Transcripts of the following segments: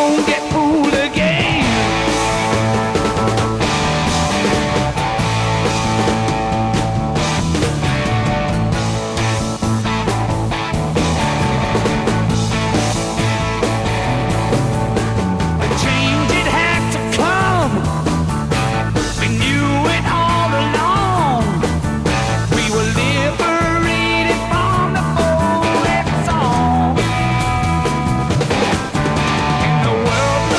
won't get fooled again. The change it had to come. We knew it all along. We were liberated from the bullet song. And the world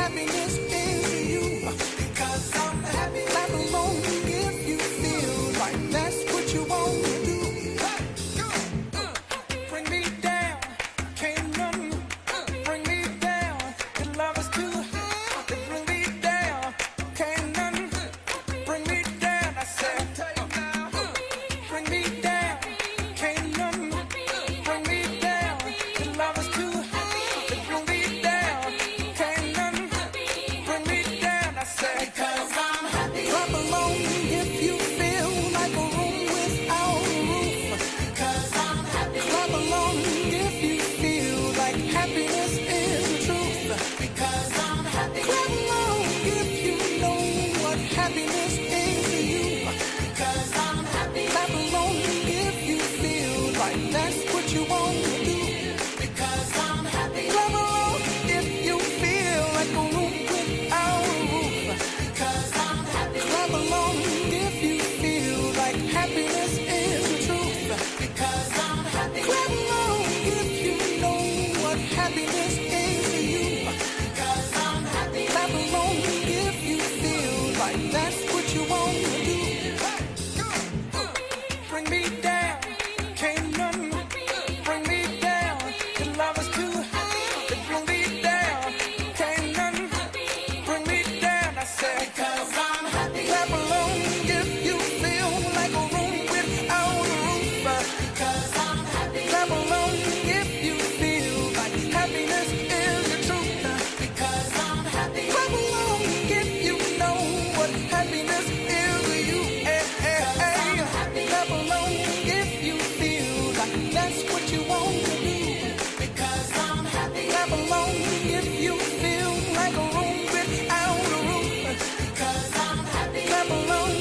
happiness is you. Because I'm happy. Clap along if you feel like that's what you want to do. Bring me down, can't none bring me down. Your love is too high. Bring me down, can't none bring me down. I said, bring me down, can't none bring me down. Your love is too high. Bring me down, can't none bring me down. I said, because I'm happy. Clap along if you feel like a room without a roof. Because I'm happy. Clap along if you feel like happiness is the truth. Because I'm happy. Clap along if you know what happiness is to you. Because I'm happy. Clap along if you feel like that's what you want to do. Because I'm happy. Clap along if you feel like a room without a roof. Because I'm happy. Clap along if you feel like happiness is the truth. Because I'm happy. Clap along if you know what happiness is to you. Because I'm happy. Clap along if you feel like that's what you want to do. Bring me down, can't none bring me down. Your love is too high. Bring me down, can't none bring me down. I said, because I'm happy. Clap along if you feel like a room without a roof. Because I'm happy. Clap along if you feel like happiness is the truth. Because I'm happy. Clap along if you know what happiness is to you. Clap along if you feel like that's what you want to do. Because I'm happy. Clap along if you feel like a room without a roof. Because I'm happy. Clap along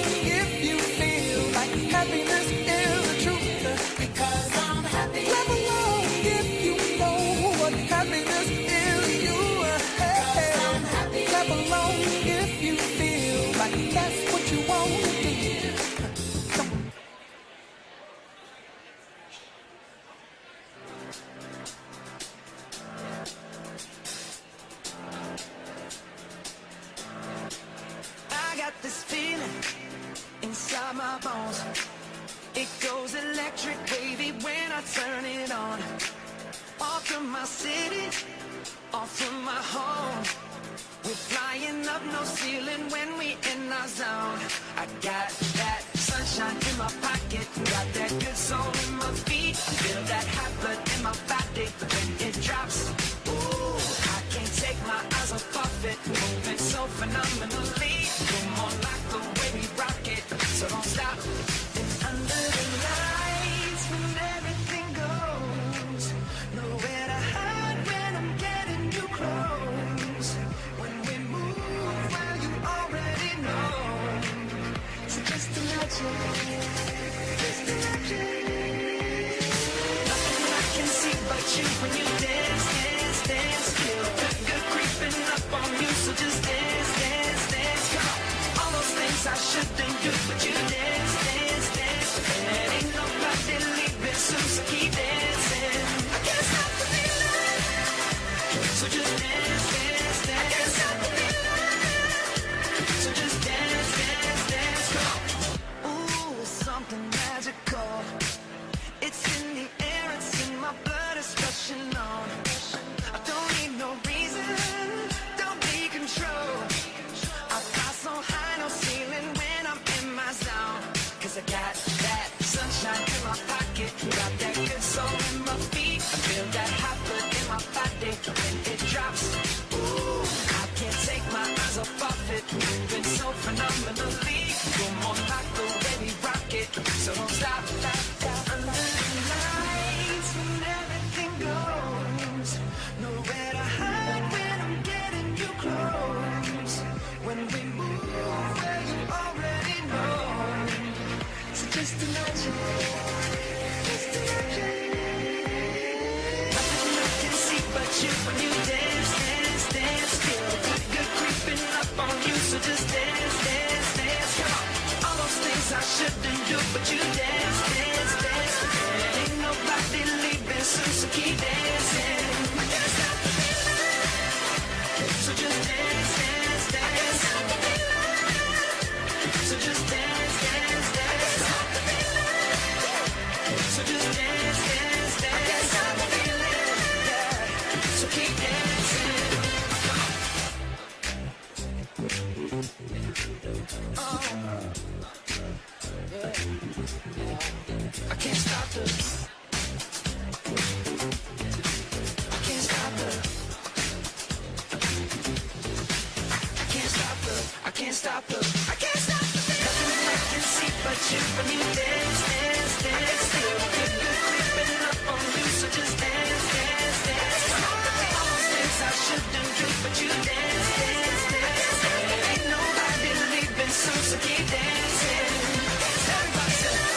if you feel like happiness is the truth. Because I'm happy. Clap along if you know what happiness is to you. Because I'm happy. Clap along if you feel like that's what you want to do. I got this feeling inside my bones. It goes electric wavy when I turn it on. Off from my city, off from my home. We're flying up, no ceiling when we in our zone. I got that sunshine in my pocket, got that good soul in my feet. Feel that hot blood in my body when it drops. Ooh, I can't take my eyes off it, moving so phenomenally. Come on, like the way we rock it, so don't stop. And under the lights, when everything goes, nowhere to hide when I'm getting you close. When we move, well, you already know. So just imagine, just imagine. Nothing I can see but you when you dance, dance, dance. Feel good, good creeping up on you, so just dance, dance, dance. Come on, all those things I shouldn't do, but you dance, dance, dance. And ain't nobody leaving soon, so keep dancing. I can't stop the feeling, so just dance, dance, dance. I can't stop the feeling, so just dance, dance, dance. Come on. Ooh, it's something magical. It's in the air, it's in my blood, it's rushing on. I don't need no reason, don't be control. I fly so high, no ceiling when I'm in my zone. Cause I got that sunshine in my pocket, got that good soul in my feet. I feel that hot blood in my body when it drops. Ooh, I can't take my eyes off it, moving so phenomenally. Come on, like the way we rock it, so don't stop, stop, stop. Under the lights, when everything goes, nowhere to hide when I'm getting you close. When we move, well, you already know. So just imagine, just imagine. Nothing I can see but you when you dance, dance, dance. Feel good, good creeping up on you, so just dance, dance, dance. Come on, all those things I shouldn't do, but you dance, dance, dance. And ain't nobody leaving soon, so keep dancing. I can't stop the feeling, so just dance. can't stop the, I can't stop the feeling. Nothing I can see but you when you dance, dance, dance. Feel good, good creeping up on you, so just dance, dance, dance. All those things I shouldn't do, but you dance, dance, dance. Ain't nobody leaving soon, so keep dancing. Everybody say,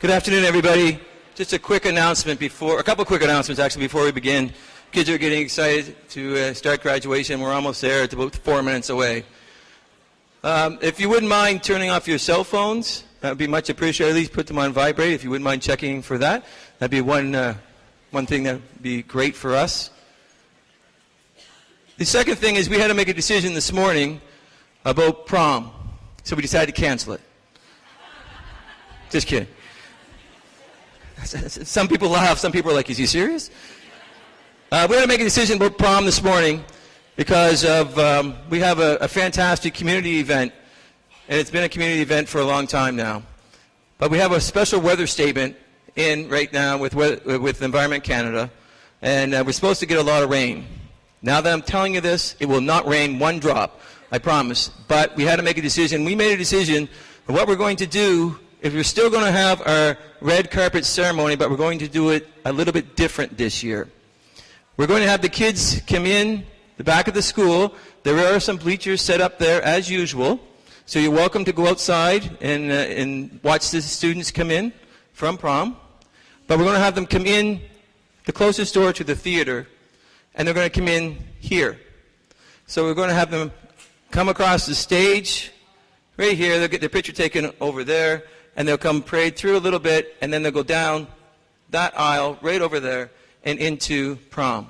Good afternoon, everybody. Just a quick announcement a couple quick announcements actually before we begin. Kids are getting excited to start graduation. We're almost there. It's about 4 minutes away. If you wouldn't mind turning off your cell phones, that would be much appreciated. At least put them on vibrate if you wouldn't mind checking for that. That'd be one thing that would be great for us. The second thing is we had to make a decision this morning about prom, so we decided to cancel it. Just kidding. Some people laugh, some people are like, is he serious? We had to make a decision about prom this morning because of we have a fantastic community event, and it's been a community event for a long time now. But we have a special weather statement in right now with Environment Canada, and we're supposed to get a lot of rain. Now that I'm telling you this, it will not rain one drop, I promise. But we had to make a decision. We made a decision of what we're going to do. If we're still going to have our red carpet ceremony, but we're going to do it a little bit different this year. We're going to have the kids come in the back of the school. There are some bleachers set up there as usual, so you're welcome to go outside and watch the students come in from prom. But we're going to have them come in the closest door to the theater, and they're going to come in here. So we're going to have them come across the stage right here. They'll get their picture taken over there. And they'll come parade through a little bit, and then they'll go down that aisle right over there and into prom.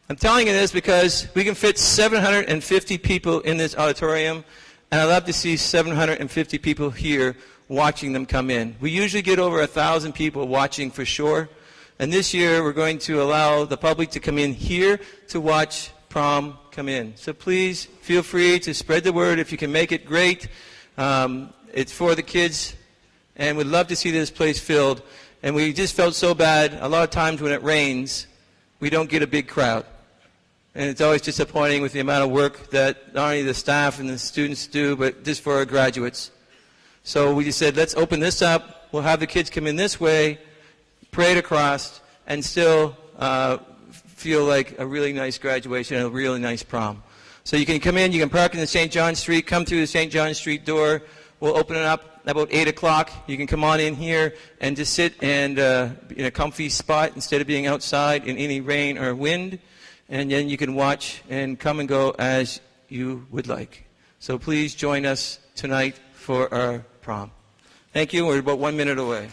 I'm telling you this because we can fit 750 people in this auditorium, and I'd love to see 750 people here watching them come in. We usually get over 1,000 people watching for sure, and this year we're going to allow the public to come in here to watch prom come in. So please feel free to spread the word. If you can make it, great. It's for the kids. And we'd love to see this place filled. And we just felt so bad. A lot of times when it rains, we don't get a big crowd. And it's always disappointing with the amount of work that not only the staff and the students do, but just for our graduates. So we just said, let's open this up. We'll have the kids come in this way, parade across, and still feel like a really nice graduation and a really nice prom. So you can come in, you can park in the St. John Street, come through the St. John Street door. We'll open it up about 8 o'clock. You can come on in here and just sit and in a comfy spot instead of being outside in any rain or wind. And then you can watch and come and go as you would like. So please join us tonight for our prom. Thank you. We're about 1 minute away.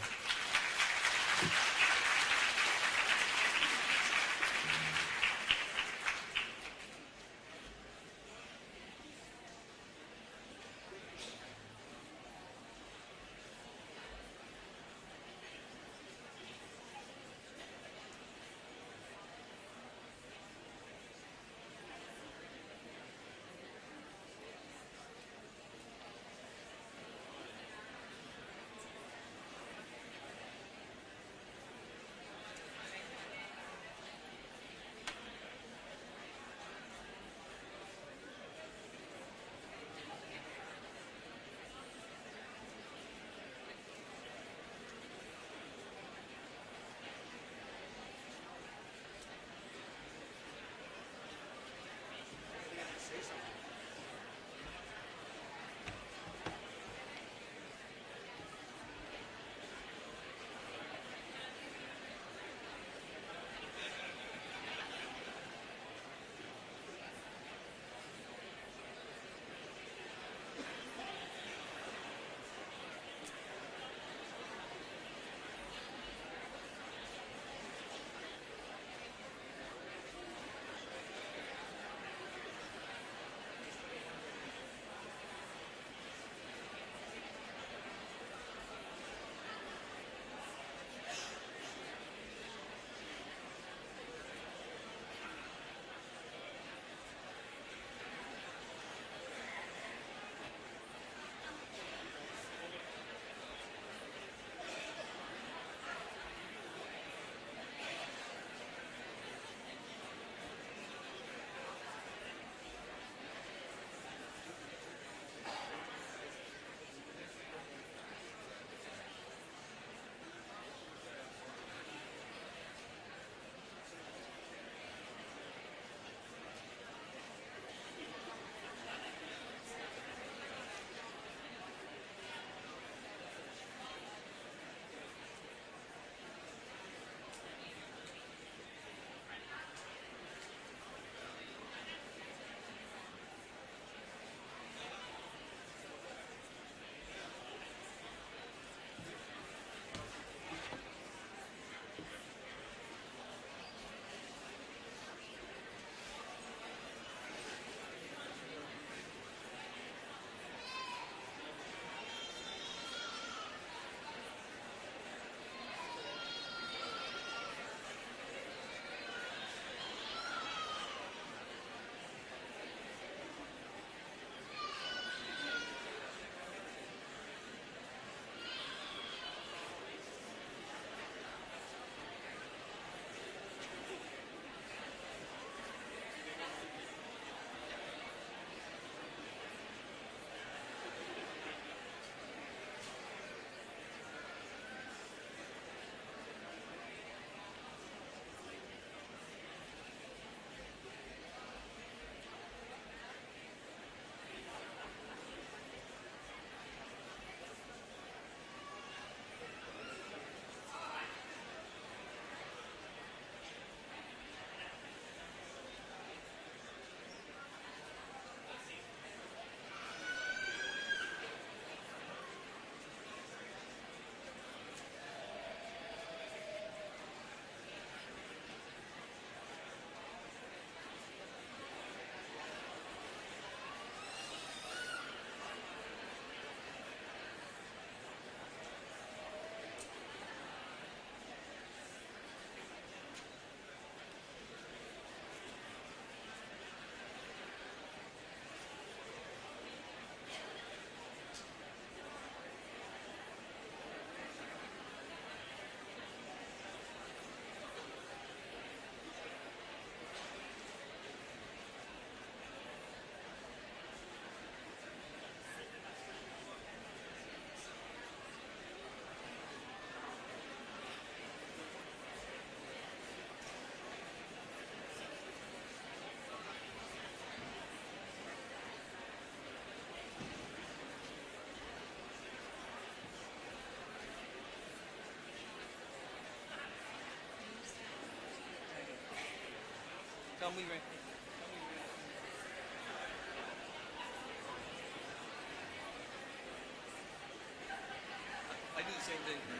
Tell me, Ray. I do the same thing.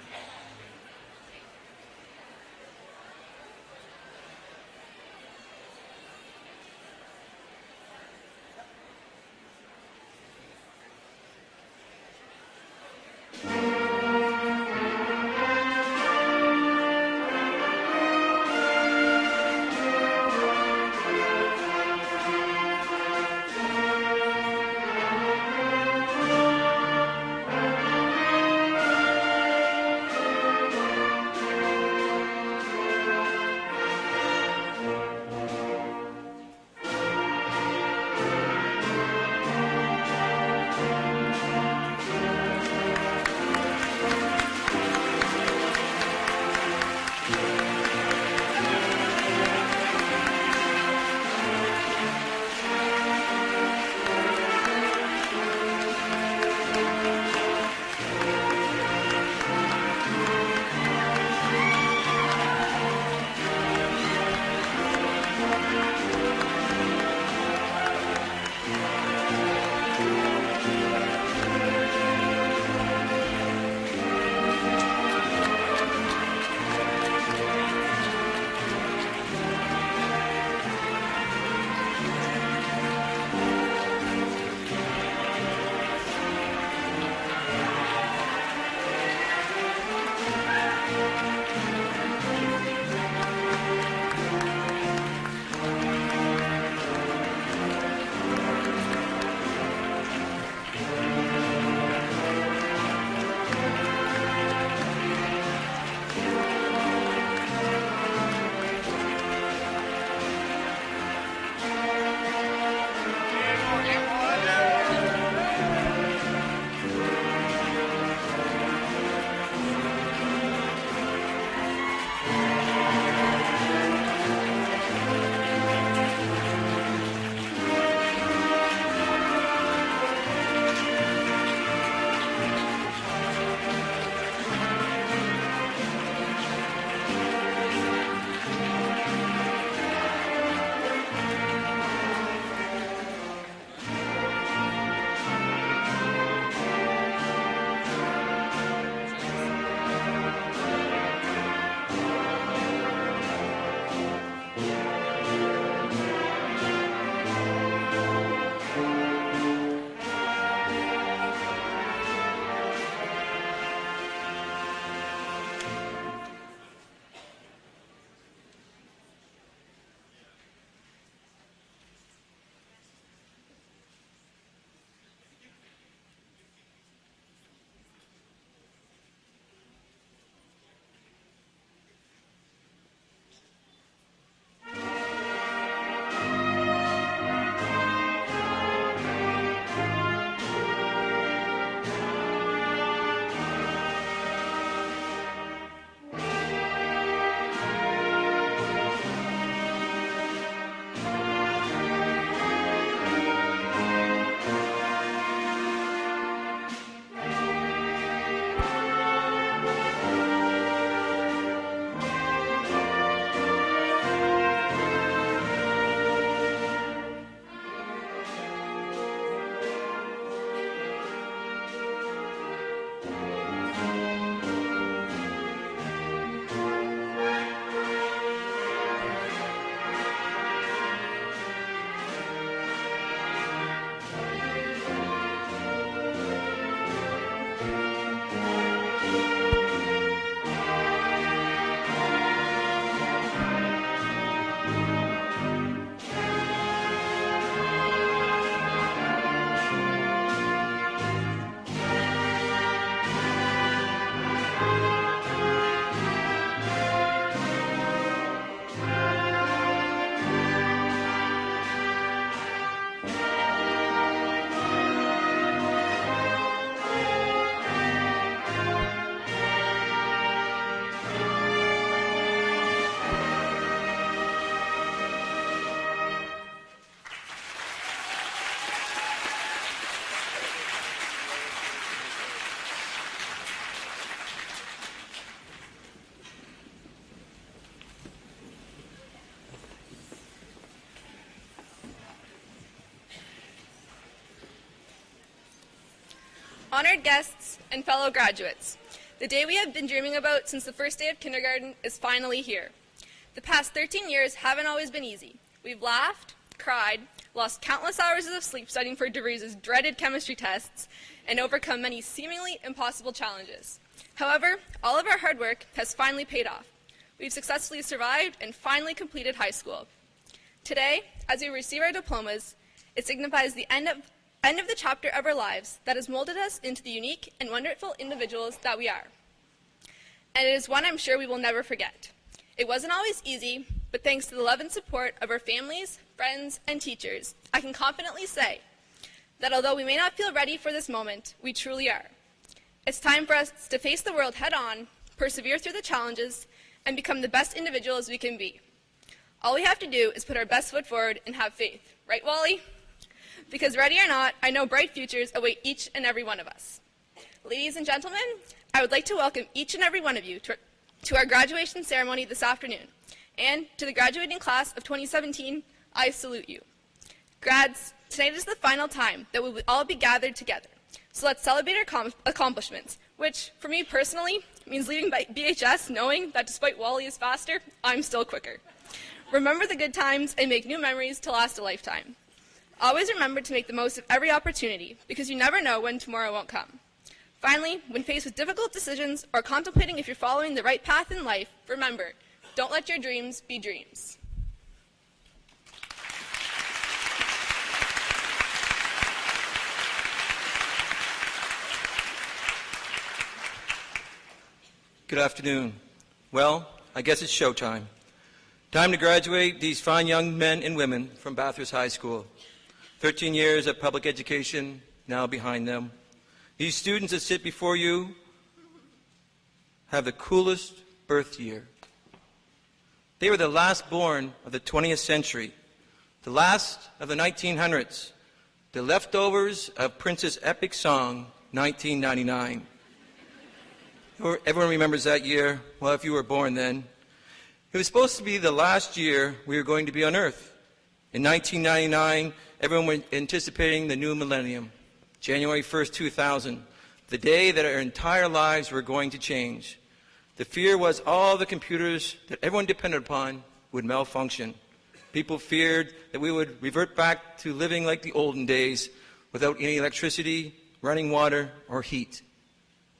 Honored guests and fellow graduates, the day we have been dreaming about since the first day of kindergarten is finally here. The past 13 years haven't always been easy. We've laughed, cried, lost countless hours of sleep studying for DeVries' dreaded chemistry tests, and overcome many seemingly impossible challenges. However, all of our hard work has finally paid off. We've successfully survived and finally completed high school. Today, as we receive our diplomas, it signifies the end of the chapter of our lives that has molded us into the unique and wonderful individuals that we are. And it is one I'm sure we will never forget. It wasn't always easy, but thanks to the love and support of our families, friends, and teachers, I can confidently say that although we may not feel ready for this moment, we truly are. It's time for us to face the world head on, persevere through the challenges, and become the best individuals we can be. All we have to do is put our best foot forward and have faith. Right, Wally? Because ready or not, I know bright futures await each and every one of us. Ladies and gentlemen, I would like to welcome each and every one of you to our graduation ceremony this afternoon. And to the graduating class of 2017, I salute you. Grads, tonight is the final time that we will all be gathered together. So let's celebrate our accomplishments, which, for me personally, means leaving BHS knowing that despite Wally is faster, I'm still quicker. Remember the good times and make new memories to last a lifetime. Always remember to make the most of every opportunity, because you never know when tomorrow won't come. Finally, when faced with difficult decisions or contemplating if you're following the right path in life, remember, don't let your dreams be dreams. Good afternoon. Well, I guess it's showtime. Time to graduate these fine young men and women from Bathurst High School. 13 years of public education now behind them. These students that sit before you have the coolest birth year. They were the last born of the 20th century, the last of the 1900s, the leftovers of Prince's epic song, 1999. Everyone remembers that year? Well, if you were born then. It was supposed to be the last year we were going to be on Earth. In 1999, everyone was anticipating the new millennium, January 1st, 2000, the day that our entire lives were going to change. The fear was all the computers that everyone depended upon would malfunction. People feared that we would revert back to living like the olden days without any electricity, running water, or heat.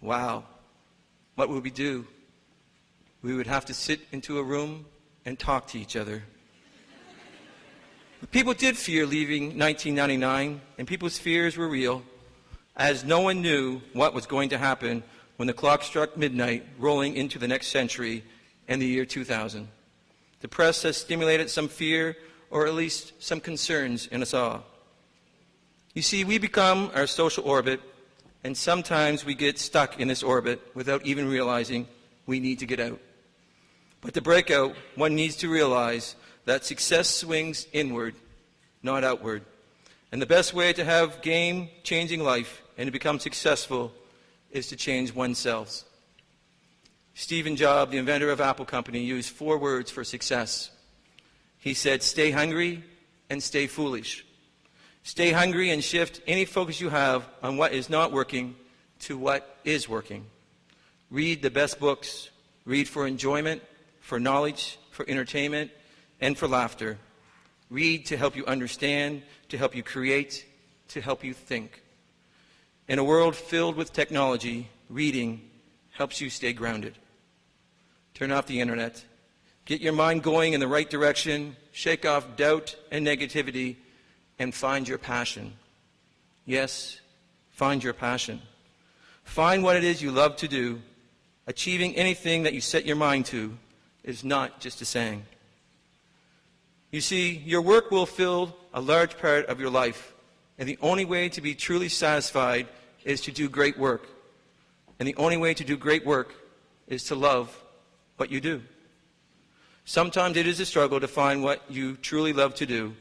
Wow. What would we do? We would have to sit into a room and talk to each other. People did fear leaving 1999, and people's fears were real, as no one knew what was going to happen when the clock struck midnight, rolling into the next century and the year 2000. The press has stimulated some fear, or at least some concerns in us all. You see, we become our social orbit, and sometimes we get stuck in this orbit without even realizing we need to get out. But to break out, one needs to realize that success swings inward, not outward. And the best way to have game-changing life and to become successful is to change oneself. Stephen Jobs, the inventor of Apple Company, used 4 words for success. He said, stay hungry and stay foolish. Stay hungry and shift any focus you have on what is not working to what is working. Read the best books. Read for enjoyment, for knowledge, for entertainment, and for laughter. Read to help you understand, to help you create, to help you think. In a world filled with technology, reading helps you stay grounded. Turn off the internet. Get your mind going in the right direction. Shake off doubt and negativity, and find your passion. Yes, find your passion. Find what it is you love to do. Achieving anything that you set your mind to is not just a saying. You see, your work will fill a large part of your life, and the only way to be truly satisfied is to do great work. And the only way to do great work is to love what you do. Sometimes it is a struggle to find what you truly love to do,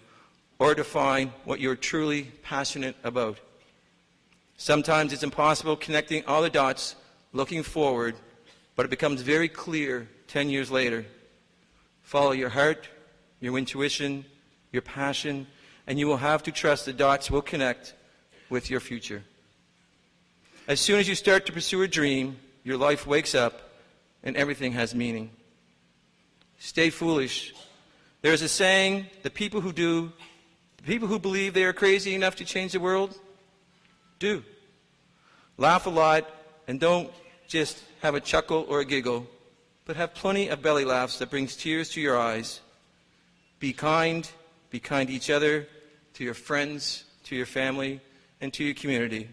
or to find what you're truly passionate about. Sometimes it's impossible connecting all the dots, looking forward, but it becomes very clear 10 years later. Follow your heart, your intuition, your passion, and you will have to trust the dots will connect with your future. As soon as you start to pursue a dream, your life wakes up and everything has meaning. Stay foolish. There is a saying, the people who believe they are crazy enough to change the world, do. Laugh a lot and don't just have a chuckle or a giggle, but have plenty of belly laughs that brings tears to your eyes. Be kind to each other, to your friends, to your family, and to your community.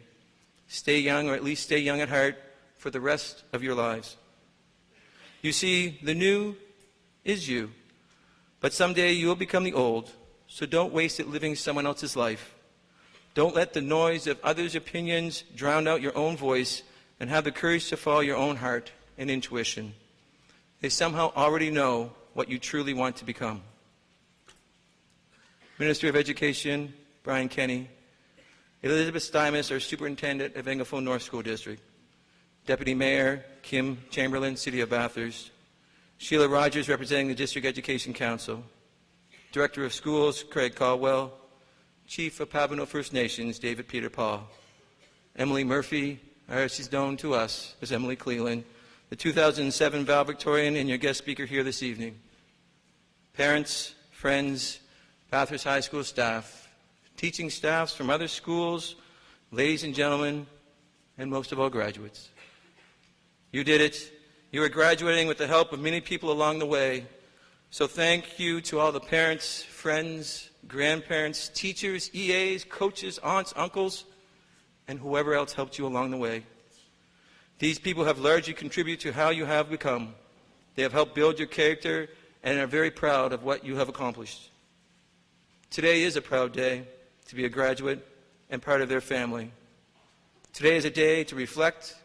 Stay young, or at least stay young at heart, for the rest of your lives. You see, the new is you, but someday you will become the old, so don't waste it living someone else's life. Don't let the noise of others' opinions drown out your own voice, and have the courage to follow your own heart and intuition. They somehow already know what you truly want to become. Minister of Education, Brian Kenny. Elizabeth Stymus, our Superintendent of Anglophone North School District. Deputy Mayor, Kim Chamberlain, City of Bathurst. Sheila Rogers, representing the District Education Council. Director of Schools, Craig Caldwell. Chief of Papineau First Nations, David Peter Paul. Emily Murphy, or she's known to us as Emily Cleland, the 2007 valedictorian and your guest speaker here this evening. Parents, friends, Bathurst High School staff, teaching staffs from other schools, ladies and gentlemen, and most of all, graduates. You did it. You are graduating with the help of many people along the way. So thank you to all the parents, friends, grandparents, teachers, EAs, coaches, aunts, uncles, and whoever else helped you along the way. These people have largely contributed to how you have become. They have helped build your character and are very proud of what you have accomplished. Today is a proud day to be a graduate and part of their family. Today is a day to reflect,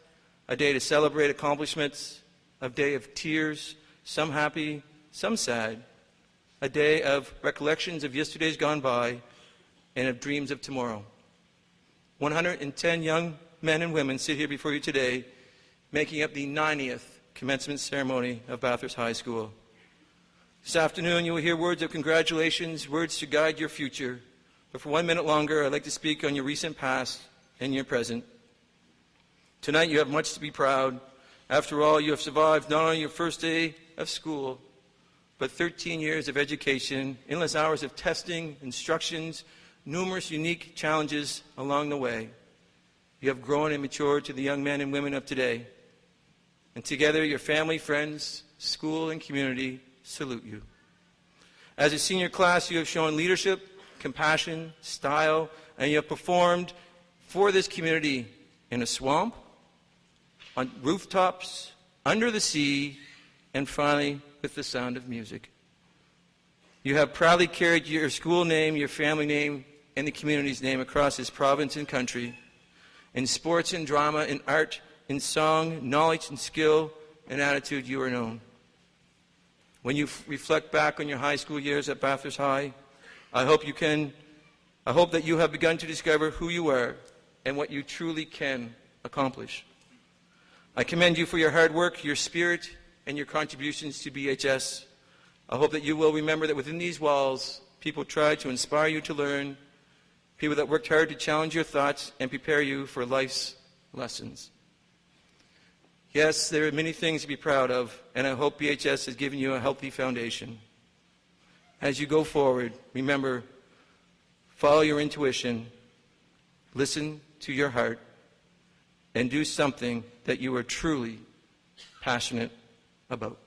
a day to celebrate accomplishments, a day of tears, some happy, some sad, a day of recollections of yesterdays gone by and of dreams of tomorrow. 110 young men and women sit here before you today, making up the 90th commencement ceremony of Bathurst High School. This afternoon you will hear words of congratulations, words to guide your future. But for 1 minute longer, I'd like to speak on your recent past and your present. Tonight you have much to be proud. After all, you have survived not only your first day of school, but 13 years of education, endless hours of testing, instructions, numerous unique challenges along the way. You have grown and matured to the young men and women of today. And together, your family, friends, school, and community salute you. As a senior class, you have shown leadership, compassion, style, and you have performed for this community in a swamp, on rooftops, under the sea, and finally with the sound of music. You have proudly carried your school name, your family name, and the community's name across this province and country, in sports and drama, in art, in song, knowledge and skill, and attitude you are known. When you reflect back on your high school years at Bathurst High, I hope that you have begun to discover who you are and what you truly can accomplish. I commend you for your hard work, your spirit, and your contributions to BHS. I hope that you will remember that within these walls, people tried to inspire you to learn, people that worked hard to challenge your thoughts and prepare you for life's lessons. Yes, there are many things to be proud of, and I hope BHS has given you a healthy foundation. As you go forward, remember, follow your intuition, listen to your heart, and do something that you are truly passionate about.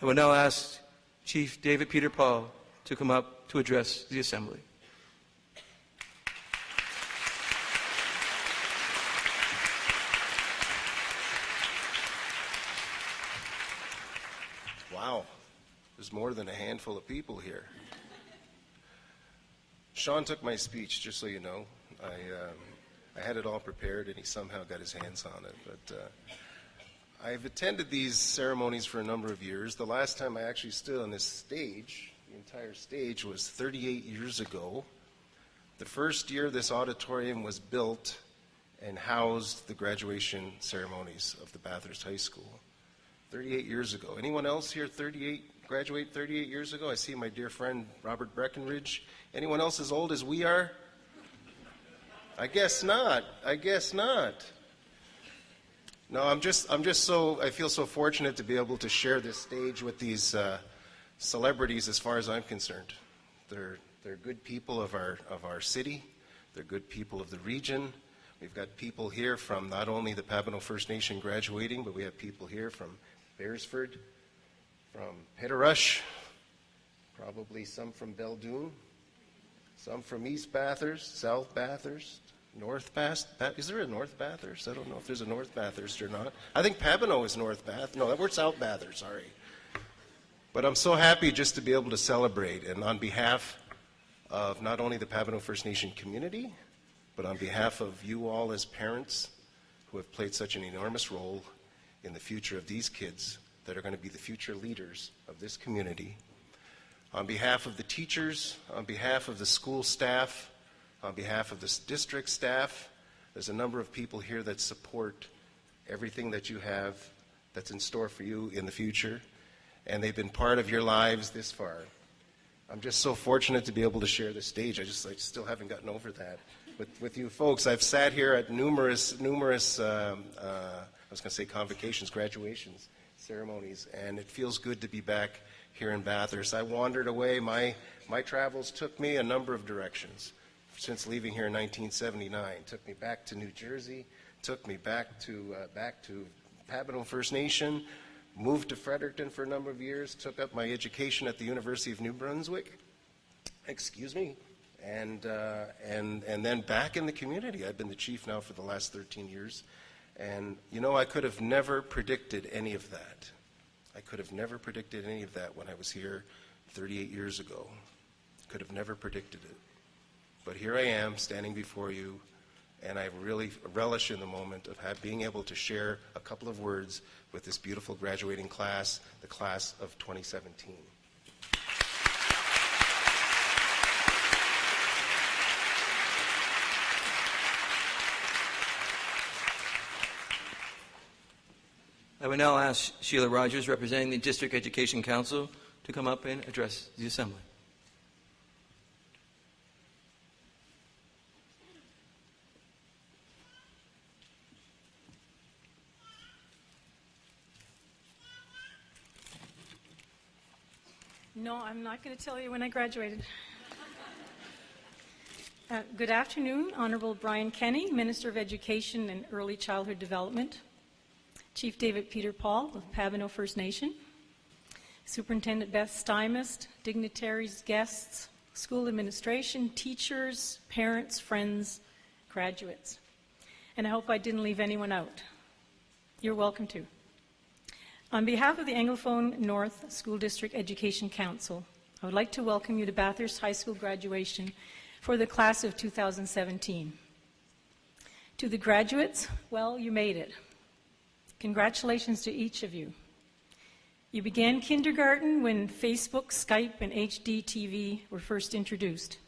I will now ask Chief David Peter Paul to come up to address the Assembly. Wow, there's more than a handful of people here. Sean took my speech, just so you know. I had it all prepared and he somehow got his hands on it. But I've attended these ceremonies for a number of years. The last time I actually stood on this stage, the entire stage, was 38 years ago. The first year this auditorium was built and housed the graduation ceremonies of the Bathurst High School. 38 years ago. Anyone else here graduate 38 years ago? I see my dear friend Robert Breckenridge. Anyone else as old as we are? I guess not. I guess not. No, I feel so fortunate to be able to share this stage with these celebrities as far as I'm concerned. They're good people of our city. They're good people of the region. We've got people here from not only the Papineau First Nation graduating, but we have people here from Beresford, from Pitterush, probably some from Beldoon, some from East Bathurst, South Bathurst, North Bathurst. Is there a North Bathurst? I don't know if there's a North Bathurst or not. I think Papineau is North Bath. No, we're South Bathurst, sorry. But I'm so happy just to be able to celebrate, and on behalf of not only the Papineau First Nation community, but on behalf of you all as parents who have played such an enormous role in the future of these kids that are going to be the future leaders of this community, on behalf of the teachers, on behalf of the school staff, on behalf of the district staff, there's a number of people here that support everything that you have that's in store for you in the future, and they've been part of your lives this far. I'm just so fortunate to be able to share this stage. I still haven't gotten over that with you folks. I've sat here at numerous I was going to say convocations, graduations, ceremonies, and it feels good to be back here in Bathurst. I wandered away. My travels took me a number of directions since leaving here in 1979. Took me back to New Jersey, took me back to Papineau First Nation, moved to Fredericton for a number of years, took up my education at the University of New Brunswick, and then back in the community. I've been the chief now for the last 13 years, and you know, I could have never predicted any of that. I could have never predicted any of that when I was here 38 years ago. Could have never predicted it. But here I am standing before you, and I really relish in the moment of being able to share a couple of words with this beautiful graduating class, the class of 2017. I will now ask Sheila Rogers, representing the District Education Council, to come up and address the Assembly. No, I'm not going to tell you when I graduated. Good afternoon, Honorable Brian Kenny, Minister of Education and Early Childhood Development, Chief David Peter Paul of Papineau First Nation, Superintendent Beth Stymist, dignitaries, guests, school administration, teachers, parents, friends, graduates. And I hope I didn't leave anyone out. You're welcome to. On behalf of the Anglophone North School District Education Council, I would like to welcome you to Bathurst High School graduation for the class of 2017. To the graduates, well, you made it. Congratulations to each of you. You began kindergarten when Facebook, Skype, and HD TV were first introduced.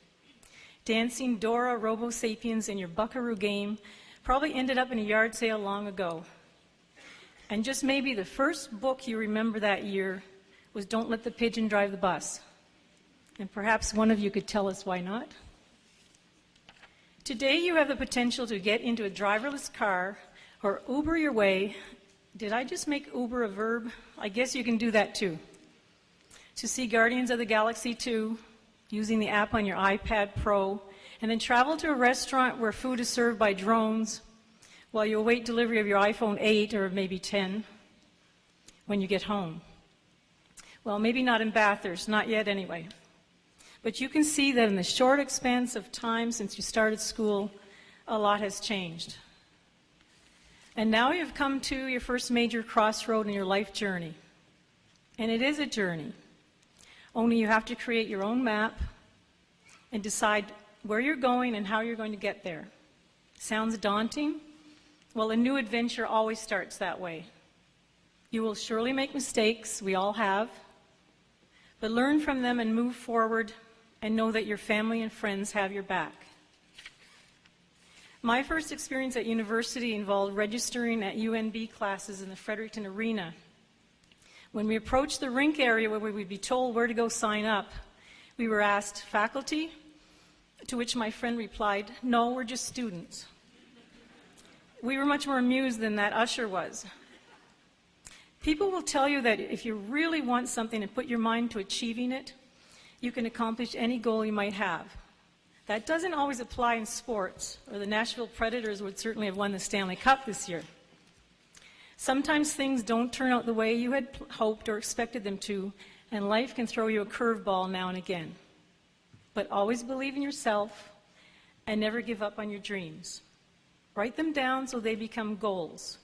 Dancing Dora, Robo Sapiens, and your Buckaroo game probably ended up in a yard sale long ago. And just maybe the first book you remember that year was Don't Let the Pigeon Drive the Bus. And perhaps one of you could tell us why not. Today you have the potential to get into a driverless car or Uber your way. Did I just make Uber a verb? I guess you can do that too. To see Guardians of the Galaxy 2 using the app on your iPad Pro, and then travel to a restaurant where food is served by drones while you await delivery of your iPhone 8 or maybe 10 when you get home. Well, maybe not in Bathurst, not yet anyway. But you can see that in the short expanse of time since you started school, a lot has changed. And now you've come to your first major crossroad in your life journey. And it is a journey. Only you have to create your own map and decide where you're going and how you're going to get there. Sounds daunting? Well, a new adventure always starts that way. You will surely make mistakes, we all have, but learn from them and move forward and know that your family and friends have your back. My first experience at university involved registering at UNB classes in the Fredericton Arena. When we approached the rink area where we would be told where to go sign up, we were asked, faculty, To which my friend replied, "No, we're just students." We were much more amused than that usher was. People will tell you that if you really want something and put your mind to achieving it, you can accomplish any goal you might have. That doesn't always apply in sports, or the Nashville Predators would certainly have won the Stanley Cup this year. Sometimes things don't turn out the way you had hoped or expected them to, and life can throw you a curveball now and again. But always believe in yourself and never give up on your dreams. Write them down so they become goals.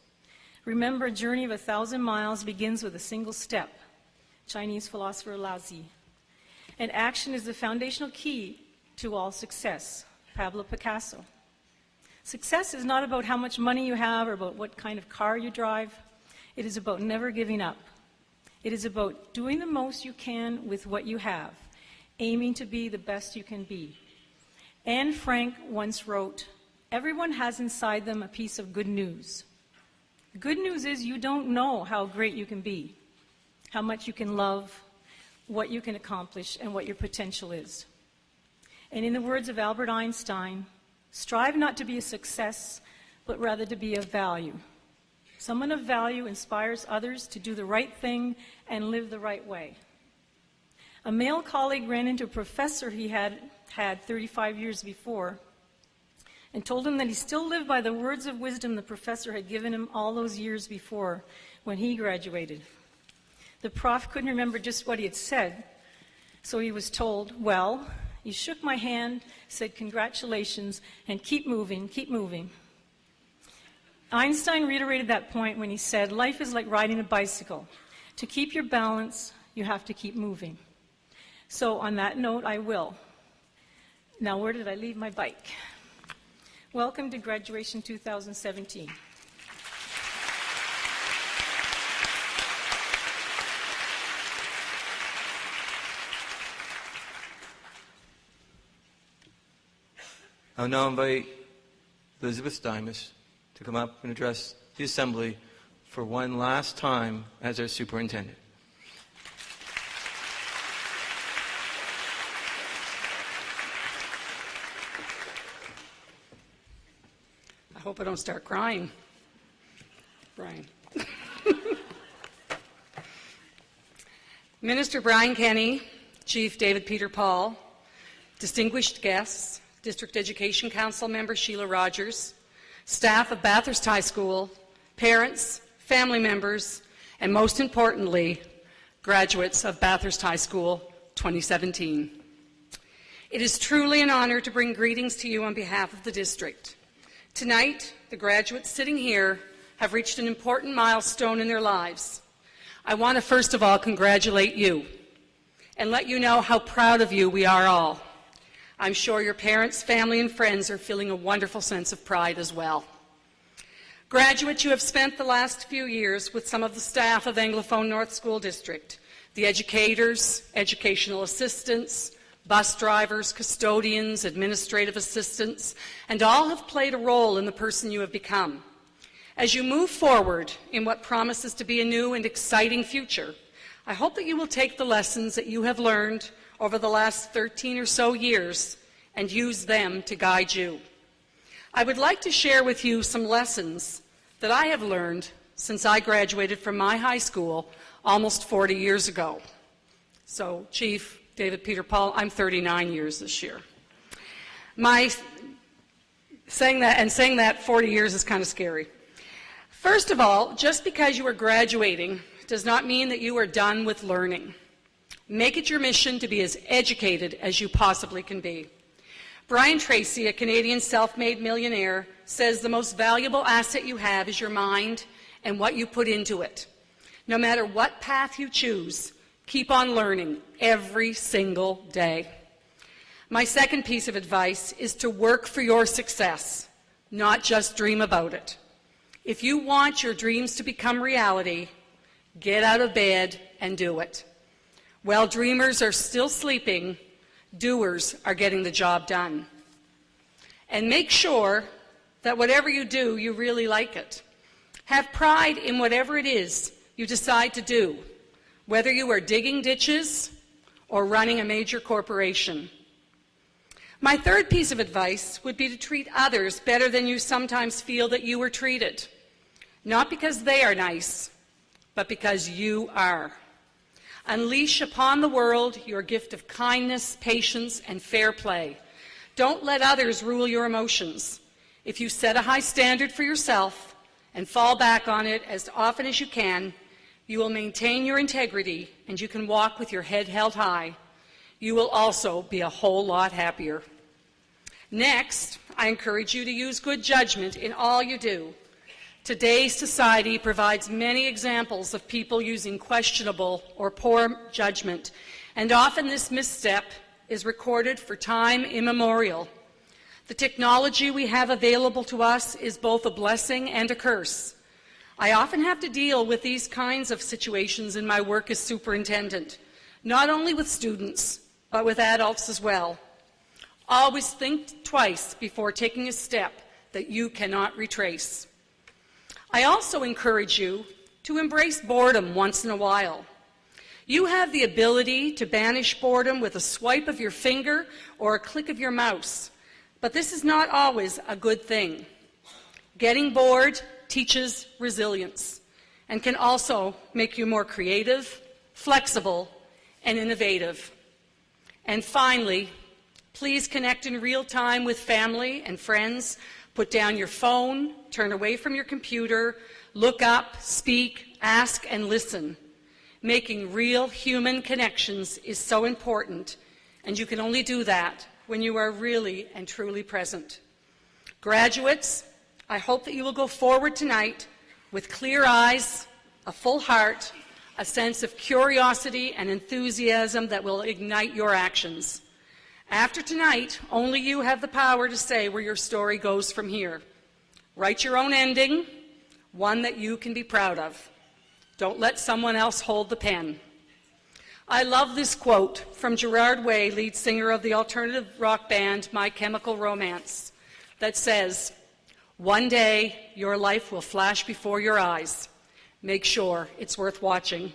Remember, a journey of 1,000 miles begins with a single step. Chinese philosopher Lao Tzu. And action is the foundational key to all success. Pablo Picasso. Success is not about how much money you have or about what kind of car you drive. It is about never giving up. It is about doing the most you can with what you have, aiming to be the best you can be. Anne Frank once wrote, "Everyone has inside them a piece of good news. The good news is you don't know how great you can be, how much you can love, what you can accomplish, and what your potential is." And in the words of Albert Einstein, strive not to be a success, but rather to be of value. Someone of value inspires others to do the right thing and live the right way. A male colleague ran into a professor he had 35 years before and told him that he still lived by the words of wisdom the professor had given him all those years before when he graduated. The prof couldn't remember just what he had said, so he was told, "Well, you shook my hand, said congratulations, and keep moving, keep moving." Einstein reiterated that point when he said, "Life is like riding a bicycle. To keep your balance, you have to keep moving." So on that note, I will. Now, where did I leave my bike? Welcome to graduation 2017. I'll now invite Elizabeth Dimas to come up and address the Assembly for one last time as our superintendent. I hope I don't start crying, Brian. Minister Brian Kenny, Chief David Peter Paul, distinguished guests, District Education Council member Sheila Rogers, staff of Bathurst High School, parents, family members, and most importantly, graduates of Bathurst High School 2017. It is truly an honor to bring greetings to you on behalf of the district. Tonight, the graduates sitting here have reached an important milestone in their lives. I want to first of all congratulate you and let you know how proud of you we are all. I'm sure your parents, family, and friends are feeling a wonderful sense of pride as well. Graduates, you have spent the last few years with some of the staff of Anglophone North School District, the educators, educational assistants, bus drivers, custodians, administrative assistants, and all have played a role in the person you have become. As you move forward in what promises to be a new and exciting future, I hope that you will take the lessons that you have learned over the last 13 or so years and use them to guide you. I would like to share with you some lessons that I have learned since I graduated from my high school almost 40 years ago. So, Chief David Peter Paul, I'm 39 years this year. Saying that 40 years is kind of scary. First of all, just because you are graduating does not mean that you are done with learning. Make it your mission to be as educated as you possibly can be. Brian Tracy, a Canadian self-made millionaire, says the most valuable asset you have is your mind and what you put into it. No matter what path you choose, keep on learning every single day. My second piece of advice is to work for your success, not just dream about it. If you want your dreams to become reality, get out of bed and do it. While dreamers are still sleeping, doers are getting the job done. And make sure that whatever you do, you really like it. Have pride in whatever it is you decide to do, whether you are digging ditches or running a major corporation. My third piece of advice would be to treat others better than you sometimes feel that you were treated. Not because they are nice, but because you are. Unleash upon the world your gift of kindness, patience, and fair play. Don't let others rule your emotions. If you set a high standard for yourself and fall back on it as often as you can, you will maintain your integrity and you can walk with your head held high. You will also be a whole lot happier. Next, I encourage you to use good judgment in all you do. Today's society provides many examples of people using questionable or poor judgment, and often this misstep is recorded for time immemorial. The technology we have available to us is both a blessing and a curse. I often have to deal with these kinds of situations in my work as superintendent, not only with students, but with adults as well. Always think twice before taking a step that you cannot retrace. I also encourage you to embrace boredom once in a while. You have the ability to banish boredom with a swipe of your finger or a click of your mouse, but this is not always a good thing. Getting bored teaches resilience and can also make you more creative, flexible, and innovative. And finally, please connect in real time with family and friends. Put down your phone, turn away from your computer, look up, speak, ask, and listen. Making real human connections is so important, and you can only do that when you are really and truly present. Graduates, I hope that you will go forward tonight with clear eyes, a full heart, a sense of curiosity and enthusiasm that will ignite your actions. After tonight, only you have the power to say where your story goes from here. Write your own ending, one that you can be proud of. Don't let someone else hold the pen. I love this quote from Gerard Way, lead singer of the alternative rock band My Chemical Romance, that says, "One day your life will flash before your eyes. Make sure it's worth watching."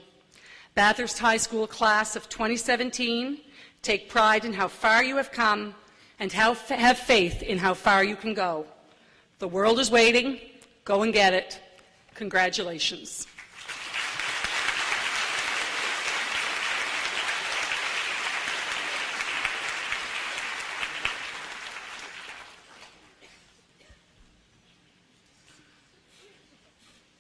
Bathurst High School class of 2017, take pride in how far you have come and have faith in how far you can go. The world is waiting. Go and get it. Congratulations.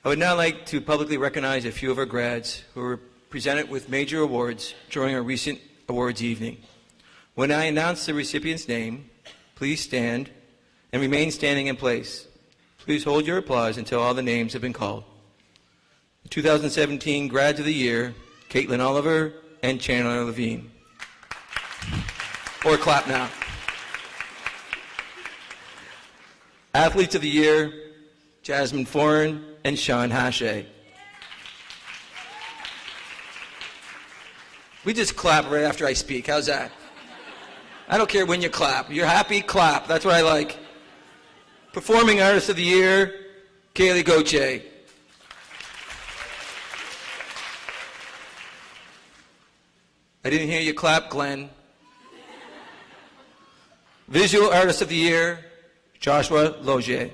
I would now like to publicly recognize a few of our grads who were presented with major awards during our recent awards evening. When I announce the recipient's name, please stand and remain standing in place. Please hold your applause until all the names have been called. The 2017 Grads of the Year, Caitlin Oliver and Chandler Levine. Or clap now. Athletes of the Year, Jasmine Foran and Sean Hache. We just clap right after I speak. How's that? I don't care when you clap. You're happy? Clap. That's what I like. Performing Artist of the Year, Kaylee Goche. I didn't hear you clap, Glenn. Visual Artist of the Year, Joshua Logier.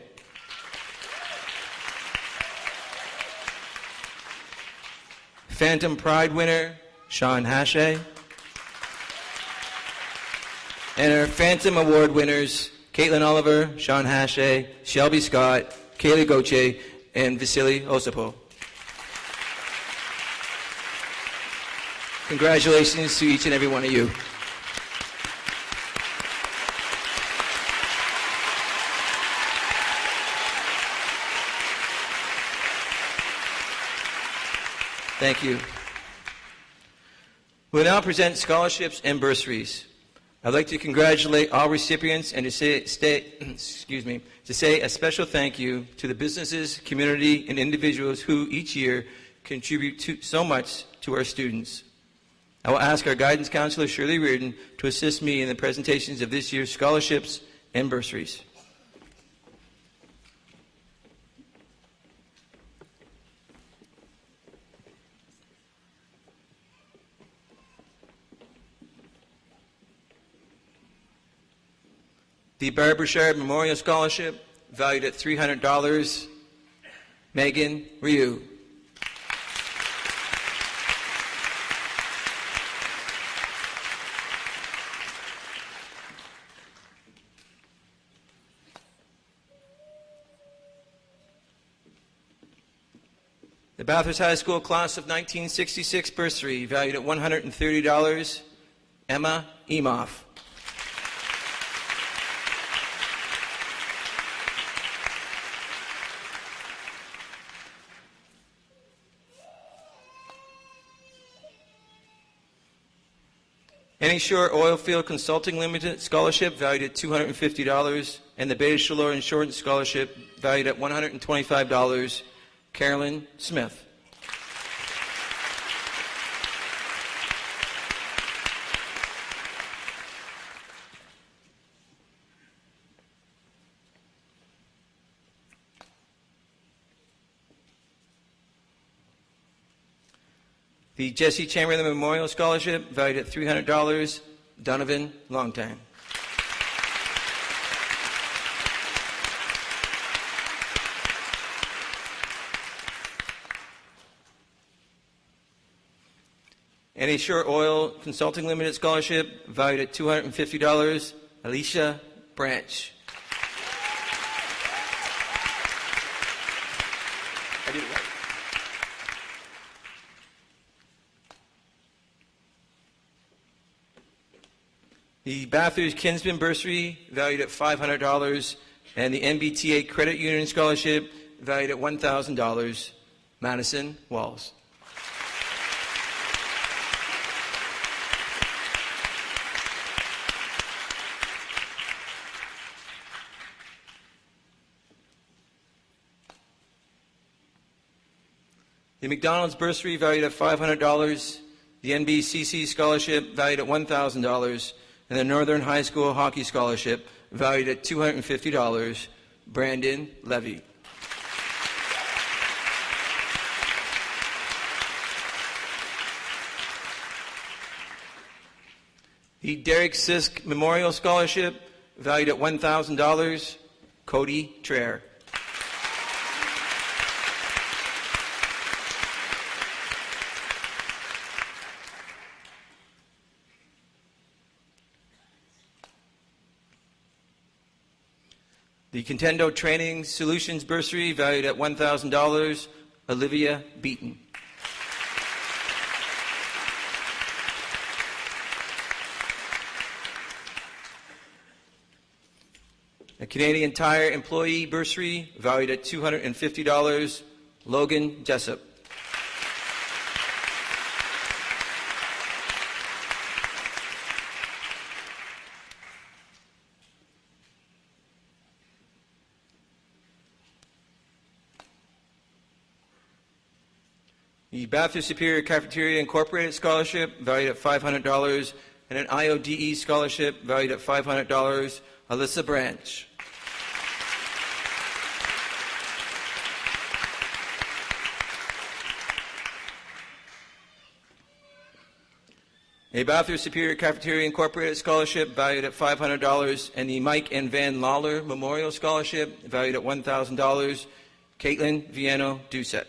Phantom Pride winner, Sean Hache. And our Phantom Award winners, Caitlin Oliver, Sean Hache, Shelby Scott, Kaylee Goche, and Vasily Osipo. Congratulations to each and every one of you. Thank you. We'll now present scholarships and bursaries. I'd like to congratulate all recipients and to say a special thank you to the businesses, community, and individuals who each year contribute so much to our students. I will ask our guidance counselor, Shirley Reardon, to assist me in the presentations of this year's scholarships and bursaries. The Barbara Shard Memorial Scholarship, valued at $300, Megan Ryu. The Bathurst High School Class of 1966 Bursary, valued at $130, Emma Emoff. Any Shore Oilfield Consulting Limited Scholarship, valued at $250, and the Beta Shalor Insurance Scholarship, valued at $125, Carolyn Smith. The Jesse Chamberlain Memorial Scholarship, valued at $300, Donovan Longtime. NA Shore Oil Consulting Limited Scholarship, valued at $250, Alicia Branch. I did it right. The Bathurst Kinsman Bursary, valued at $500, and the MBTA Credit Union Scholarship, valued at $1,000, Madison Walls. The McDonald's Bursary, valued at $500, the NBCC Scholarship, valued at $1,000, and the Northern High School Hockey Scholarship, valued at $250, Brandon Levy. The Derek Sisk Memorial Scholarship, valued at $1,000, Cody Traer. The Contendo Training Solutions Bursary, valued at $1,000, Olivia Beaton. A Canadian Tire Employee Bursary, valued at $250, Logan Jessup. The Bathurst Superior Cafeteria Incorporated Scholarship, valued at $500, and an IODE Scholarship, valued at $500, Alyssa Branch. A Bathurst Superior Cafeteria Incorporated Scholarship, valued at $500, and the Mike and Van Lawler Memorial Scholarship, valued at $1,000, Caitlin Viano Doucette.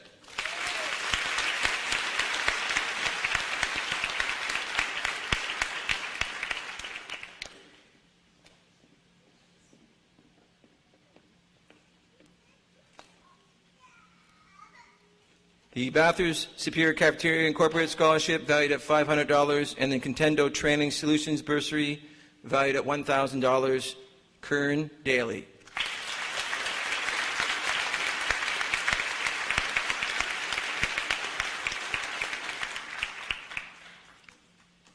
The Bathurst Superior Cafeteria Incorporated Scholarship, valued at $500, and the Contendo Training Solutions Bursary, valued at $1,000, Kern Daly.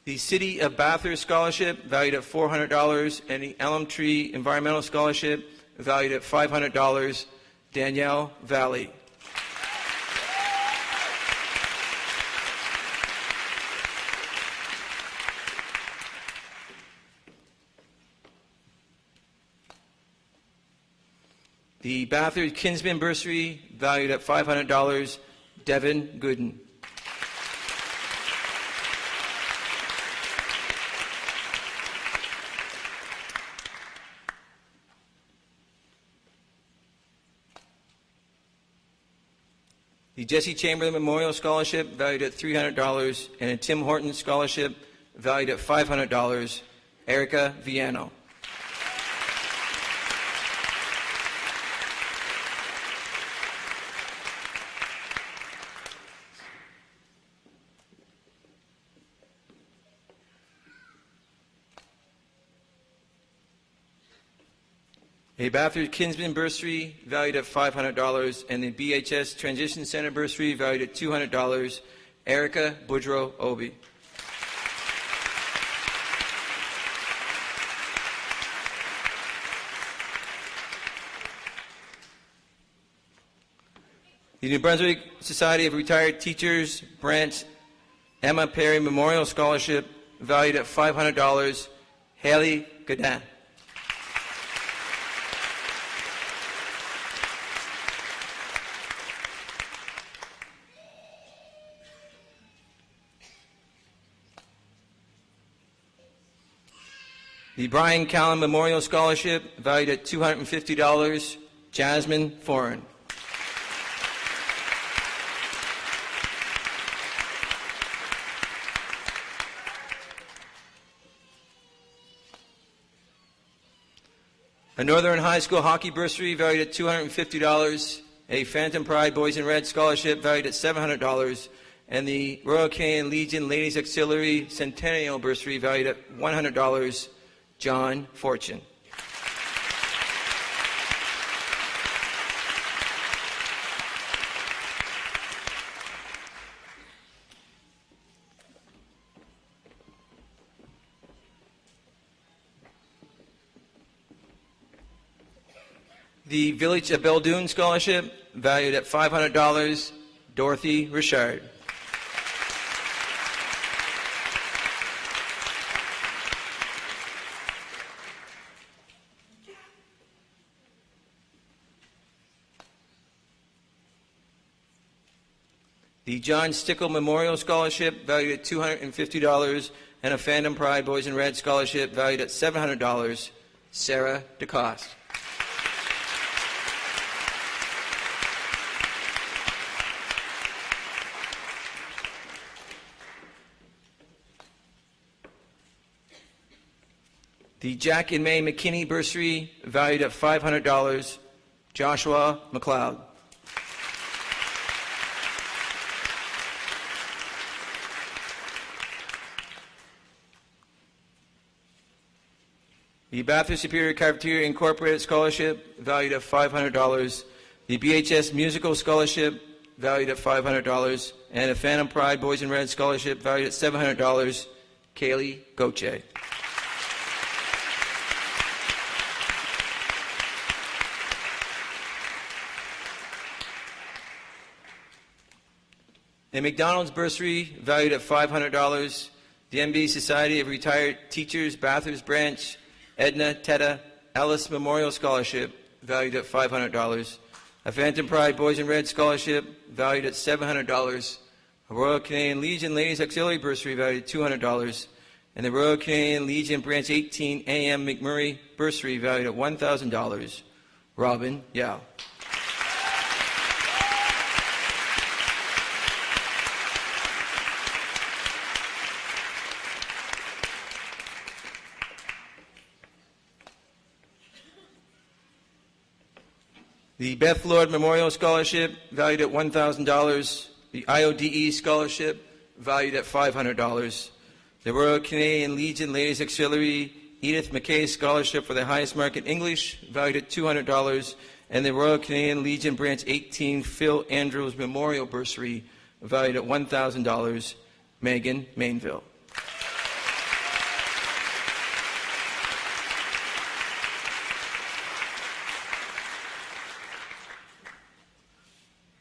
The City of Bathurst Scholarship, valued at $400, and the Elm Tree Environmental Scholarship, valued at $500, Danielle Valley. The Bathurst Kinsman Bursary, valued at $500, Devin Gooden. the Jesse Chamberlain Memorial Scholarship, valued at $300, and a Tim Horton Scholarship, valued at $500, Erica Viano. A Bathurst Kinsman Bursary valued at $500, and the BHS Transition Center Bursary valued at $200, Erica Boudreau Obi. The New Brunswick Society of Retired Teachers Branch Emma Perry Memorial Scholarship valued at $500, Haley Godin. The Brian Callan Memorial Scholarship, valued at $250, Jasmine Foreign. A Northern High School Hockey Bursary, valued at $250, a Phantom Pride Boys in Red Scholarship, valued at $700, and the Royal Canadian Legion Ladies Auxiliary Centennial Bursary, valued at $100, John Fortune. The Village of Beldoon Scholarship, valued at $500, Dorothy Richard. The John Stickle Memorial Scholarship, valued at $250, and a Phantom Pride Boys in Red Scholarship, valued at $700, Sarah DeCoste. The Jack and May McKinney Bursary, valued at $500, Joshua McLeod. The Bathurst Superior Cafeteria Incorporated Scholarship, valued at $500. The BHS Musical Scholarship, valued at $500. And a Phantom Pride Boys in Red Scholarship, valued at $700, Kaylee Goche. A McDonald's Bursary, valued at $500. The MB Society of Retired Teachers Bathurst Branch Edna Teta Ellis Memorial Scholarship, valued at $500. A Phantom Pride Boys in Red Scholarship, valued at $700. A Royal Canadian Legion Ladies Auxiliary Bursary, valued at $200. And the Royal Canadian Legion Branch 18 A.M. McMurray Bursary, valued at $1,000. Robin Yao. The Beth Lord Memorial Scholarship, valued at $1,000. The IODE Scholarship, valued at $500. The Royal Canadian Legion Ladies Auxiliary Edith McKay Scholarship for the highest mark in English, valued at $200. And the Royal Canadian Legion Branch 18 Phil Andrews Memorial Bursary, valued at $1,000. Megan Mainville.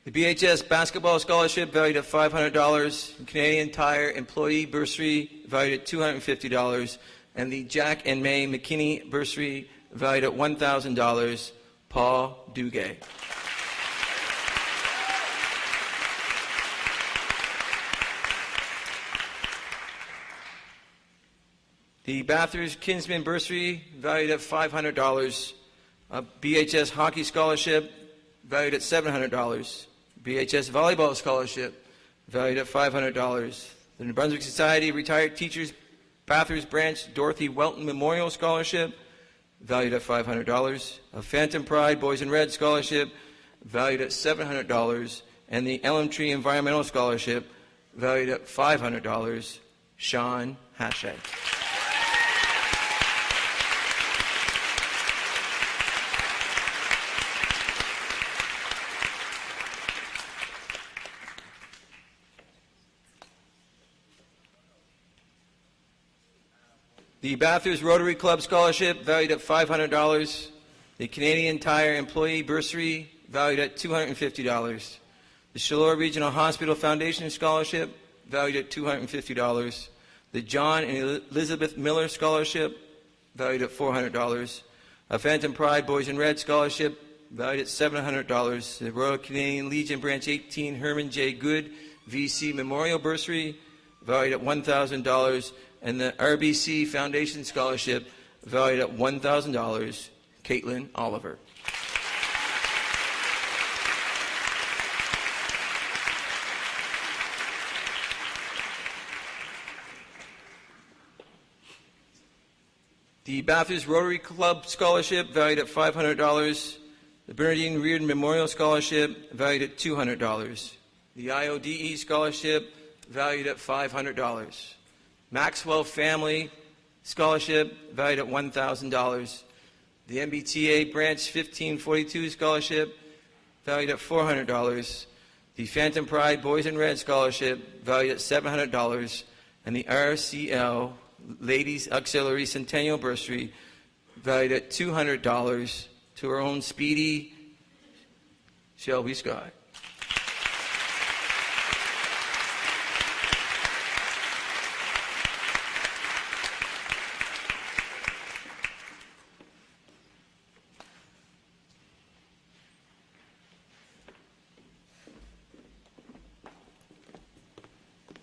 The BHS Basketball Scholarship, valued at $500. Canadian Tire Employee Bursary, valued at $250. And the Jack and May McKinney Bursary, valued at $1,000. Paul Duguay. The Bathurst Kinsman Bursary, valued at $500. A BHS Hockey Scholarship, valued at $700. BHS Volleyball Scholarship, valued at $500. The New Brunswick Society of Retired Teachers Bathurst Branch Dorothy Welton Memorial Scholarship, valued at $500. A Phantom Pride Boys in Red Scholarship, valued at $700. And the Elm Tree Environmental Scholarship, valued at $500. Sean Hashay. The Bathurst Rotary Club Scholarship, valued at $500. The Canadian Tire Employee Bursary, valued at $250. The Shallore Regional Hospital Foundation Scholarship, valued at $250. The John and Elizabeth Miller Scholarship, valued at $400. A Phantom Pride Boys in Red Scholarship, valued at $700. The Royal Canadian Legion Branch 18 Herman J. Good VC Memorial Bursary, valued at $1,000. And the RBC Foundation Scholarship, valued at $1,000, Caitlin Oliver. The Bathurst Rotary Club Scholarship, valued at $500. The Bernardine Reardon Memorial Scholarship, valued at $200. The IODE Scholarship, valued at $500. Maxwell Family Scholarship, valued at $1,000. The MBTA Branch 1542 Scholarship, valued at $400. The Phantom Pride Boys in Red Scholarship, valued at $700. And the RCL Ladies Auxiliary Centennial Bursary, valued at $200 to our own Speedy Shelby Scott.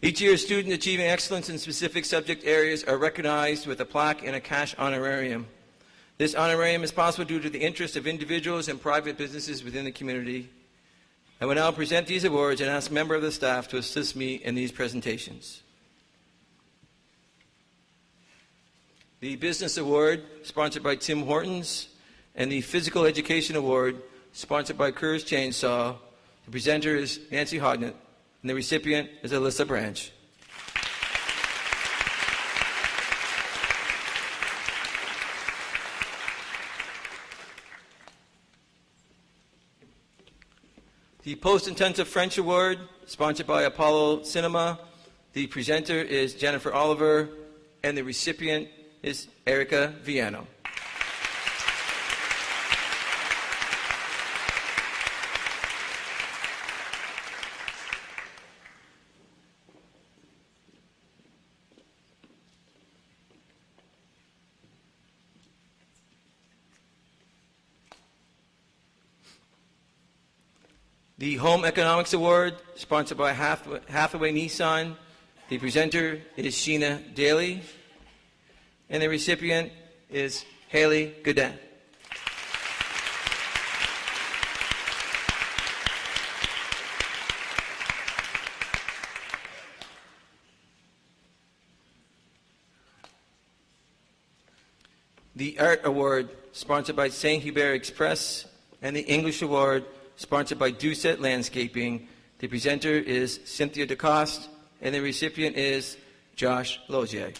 Each year, students achieving excellence in specific subject areas are recognized with a plaque and a cash honorarium. This honorarium is possible due to the interest of individuals and private businesses within the community. I will now present these awards and ask a member of the staff to assist me in these presentations. The Business Award, sponsored by Tim Hortons, and the Physical Education Award, sponsored by Kerr's Chainsaw. The presenter is Nancy Hodnett, and the recipient is Alyssa Branch. The Post-Intensive French Award, sponsored by Apollo Cinema. The presenter is Jennifer Oliver, and the recipient is Erica Viano. The Home Economics Award, sponsored by Hathaway Nissan. The presenter is Sheena Daly, and the recipient is Haley Godin. The Art Award, sponsored by St. Hubert Express, and the English Award, sponsored by Doucet Landscaping. The presenter is Cynthia DeCoste, and the recipient is Josh Lozier.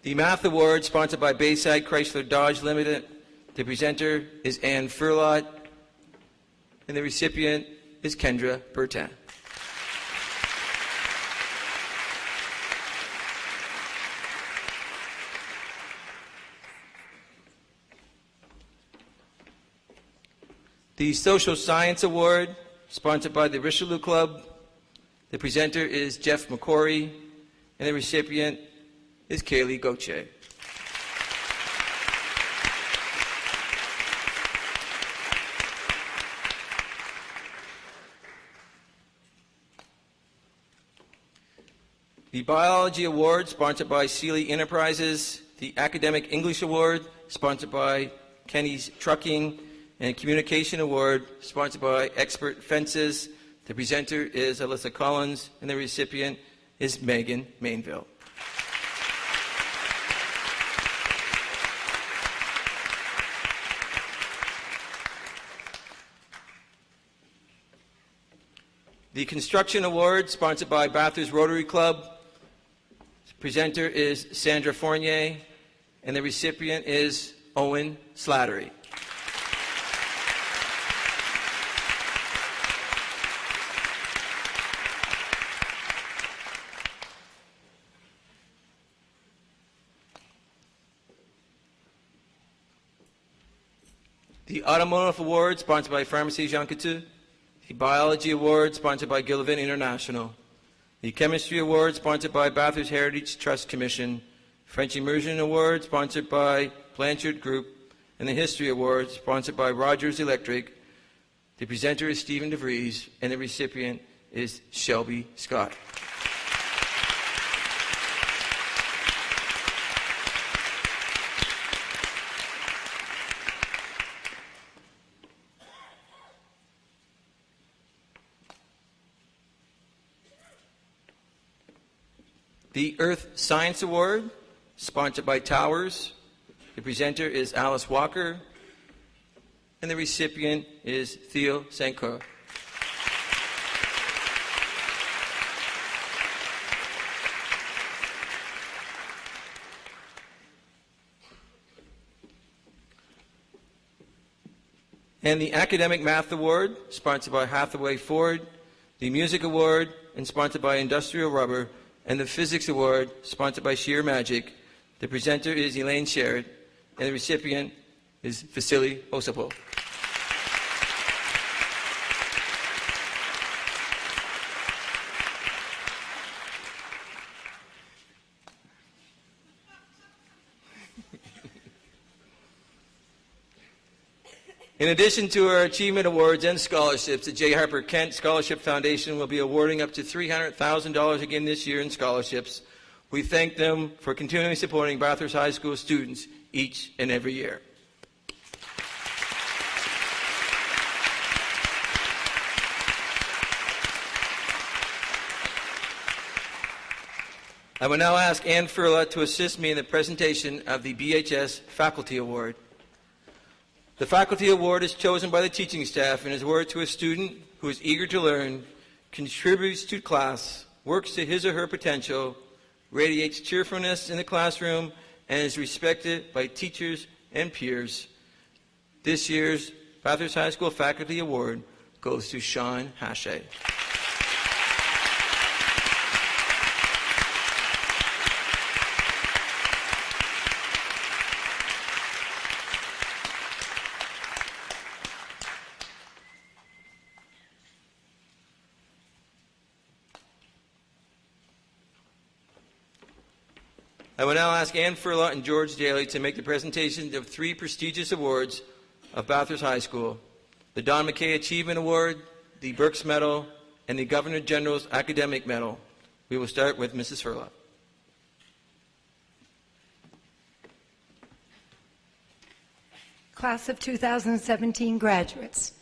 The Math Award, sponsored by Bayside Chrysler Dodge Limited. The presenter is Anne Furlot, and the recipient is Kendra Bertin. The Social Science Award, sponsored by the Richelieu Club. The presenter is Jeff McCory, and the recipient is Kaylee Gauthier. The Biology Award, sponsored by Sealy Enterprises. The Academic English Award, sponsored by Kenny's Trucking. And Communication Award, sponsored by Expert Fences. The presenter is Alyssa Collins, and the recipient is Megan Mainville. The Construction Award, sponsored by Bathurst Rotary Club. The presenter is Sandra Fournier, and the recipient is Owen Slattery. The Automotive Award, sponsored by Pharmacie Jean Coutu. The Biology Award, sponsored by Gillivan International. The Chemistry Award, sponsored by Bathurst Heritage Trust Commission. French Immersion Award, sponsored by Blanchard Group. And the History Award, sponsored by Rogers Electric. The presenter is Stephen DeVries, and the recipient is Shelby Scott. The Earth Science Award, sponsored by Towers. The presenter is Alice Walker, and the recipient is Theo Sancourt. And the Academic Math Award, sponsored by Hathaway Ford. The Music Award, and sponsored by Industrial Rubber. And the Physics Award, sponsored by Sheer Magic. The presenter is Elaine Sherrod, and the recipient is Vasily Osipov. In addition to our achievement awards and scholarships, the J. Harper Kent Scholarship Foundation will be awarding up to $300,000 again this year in scholarships. We thank them for continually supporting Bathurst High School students each and every year. I will now ask Ann Furla to assist me in the presentation of the BHS Faculty Award. The Faculty Award is chosen by the teaching staff and is awarded to a student who is eager to learn, contributes to class, works to his or her potential, radiates cheerfulness in the classroom, and is respected by teachers and peers. This year's Bathurst High School Faculty Award goes to Sean Hache. I will now ask Ann Furla and George Daly to make the presentation of 3 prestigious awards of Bathurst High School: the Don McKay Achievement Award, the Burks Medal, and the Governor General's Academic Medal. We will start with Mrs. Furla. Class of 2017 graduates,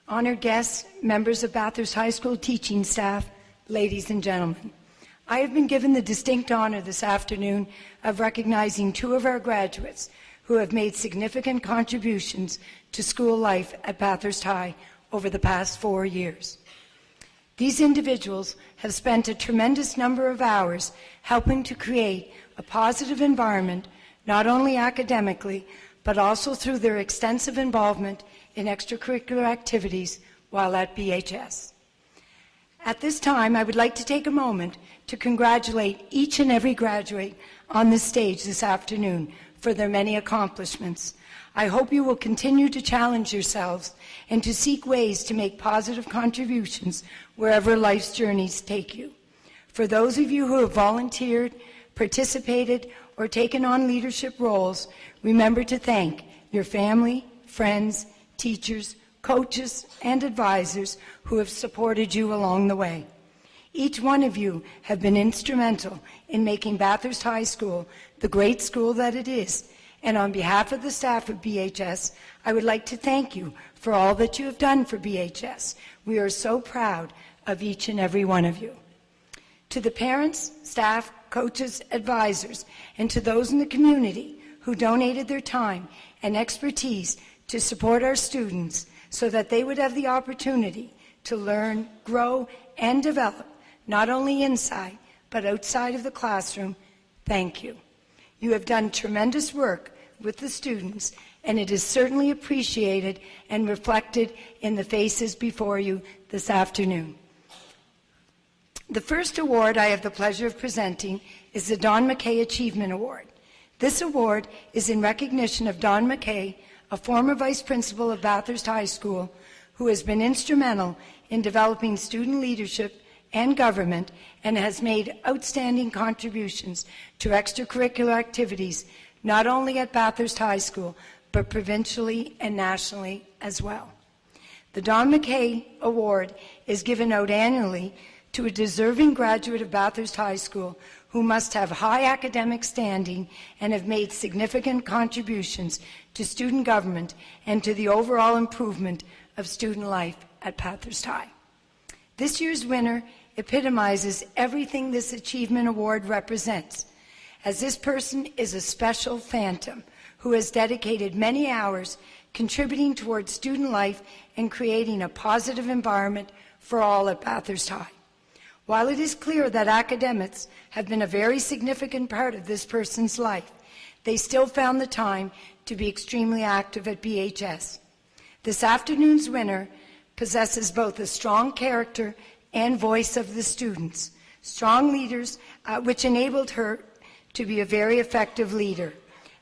honored guests, members of Bathurst High School teaching staff, ladies and gentlemen. I have been given the distinct honor this afternoon of recognizing 2 of our graduates who have made significant contributions to school life at Bathurst High over the past 4 years. These individuals have spent a tremendous number of hours helping to create a positive environment, not only academically, but also through their extensive involvement in extracurricular activities while at BHS. At this time, I would like to take a moment to congratulate each and every graduate on this stage this afternoon for their many accomplishments. I hope you will continue to challenge yourselves and to seek ways to make positive contributions wherever life's journeys take you. For those of you who have volunteered, participated, or taken on leadership roles, remember to thank your family, friends, teachers, coaches, and advisors who have supported you along the way. Each one of you have been instrumental in making Bathurst High School the great school that it is. And on behalf of the staff of BHS, I would like to thank you for all that you have done for BHS. We are so proud of each and every one of you. To the parents, staff, coaches, advisors, and to those in the community who donated their time and expertise to support our students so that they would have the opportunity to learn, grow, and develop, not only inside, but outside of the classroom, thank you. You have done tremendous work with the students, and it is certainly appreciated and reflected in the faces before you this afternoon. The first award I have the pleasure of presenting is the Don McKay Achievement Award. This award is in recognition of Don McKay, a former vice principal of Bathurst High School, who has been instrumental in developing student leadership and government and has made outstanding contributions to extracurricular activities, not only at Bathurst High School, but provincially and nationally as well. The Don McKay Award is given out annually to a deserving graduate of Bathurst High School who must have high academic standing and have made significant contributions to student government and to the overall improvement of student life at Bathurst High. This year's winner epitomizes everything this achievement award represents, as this person is a special phantom who has dedicated many hours contributing towards student life and creating a positive environment for all at Bathurst High. While it is clear that academics have been a very significant part of this person's life, they still found the time to be extremely active at BHS. This afternoon's winner possesses both a strong character and voice of the students, strong leaders, which enabled her to be a very effective leader.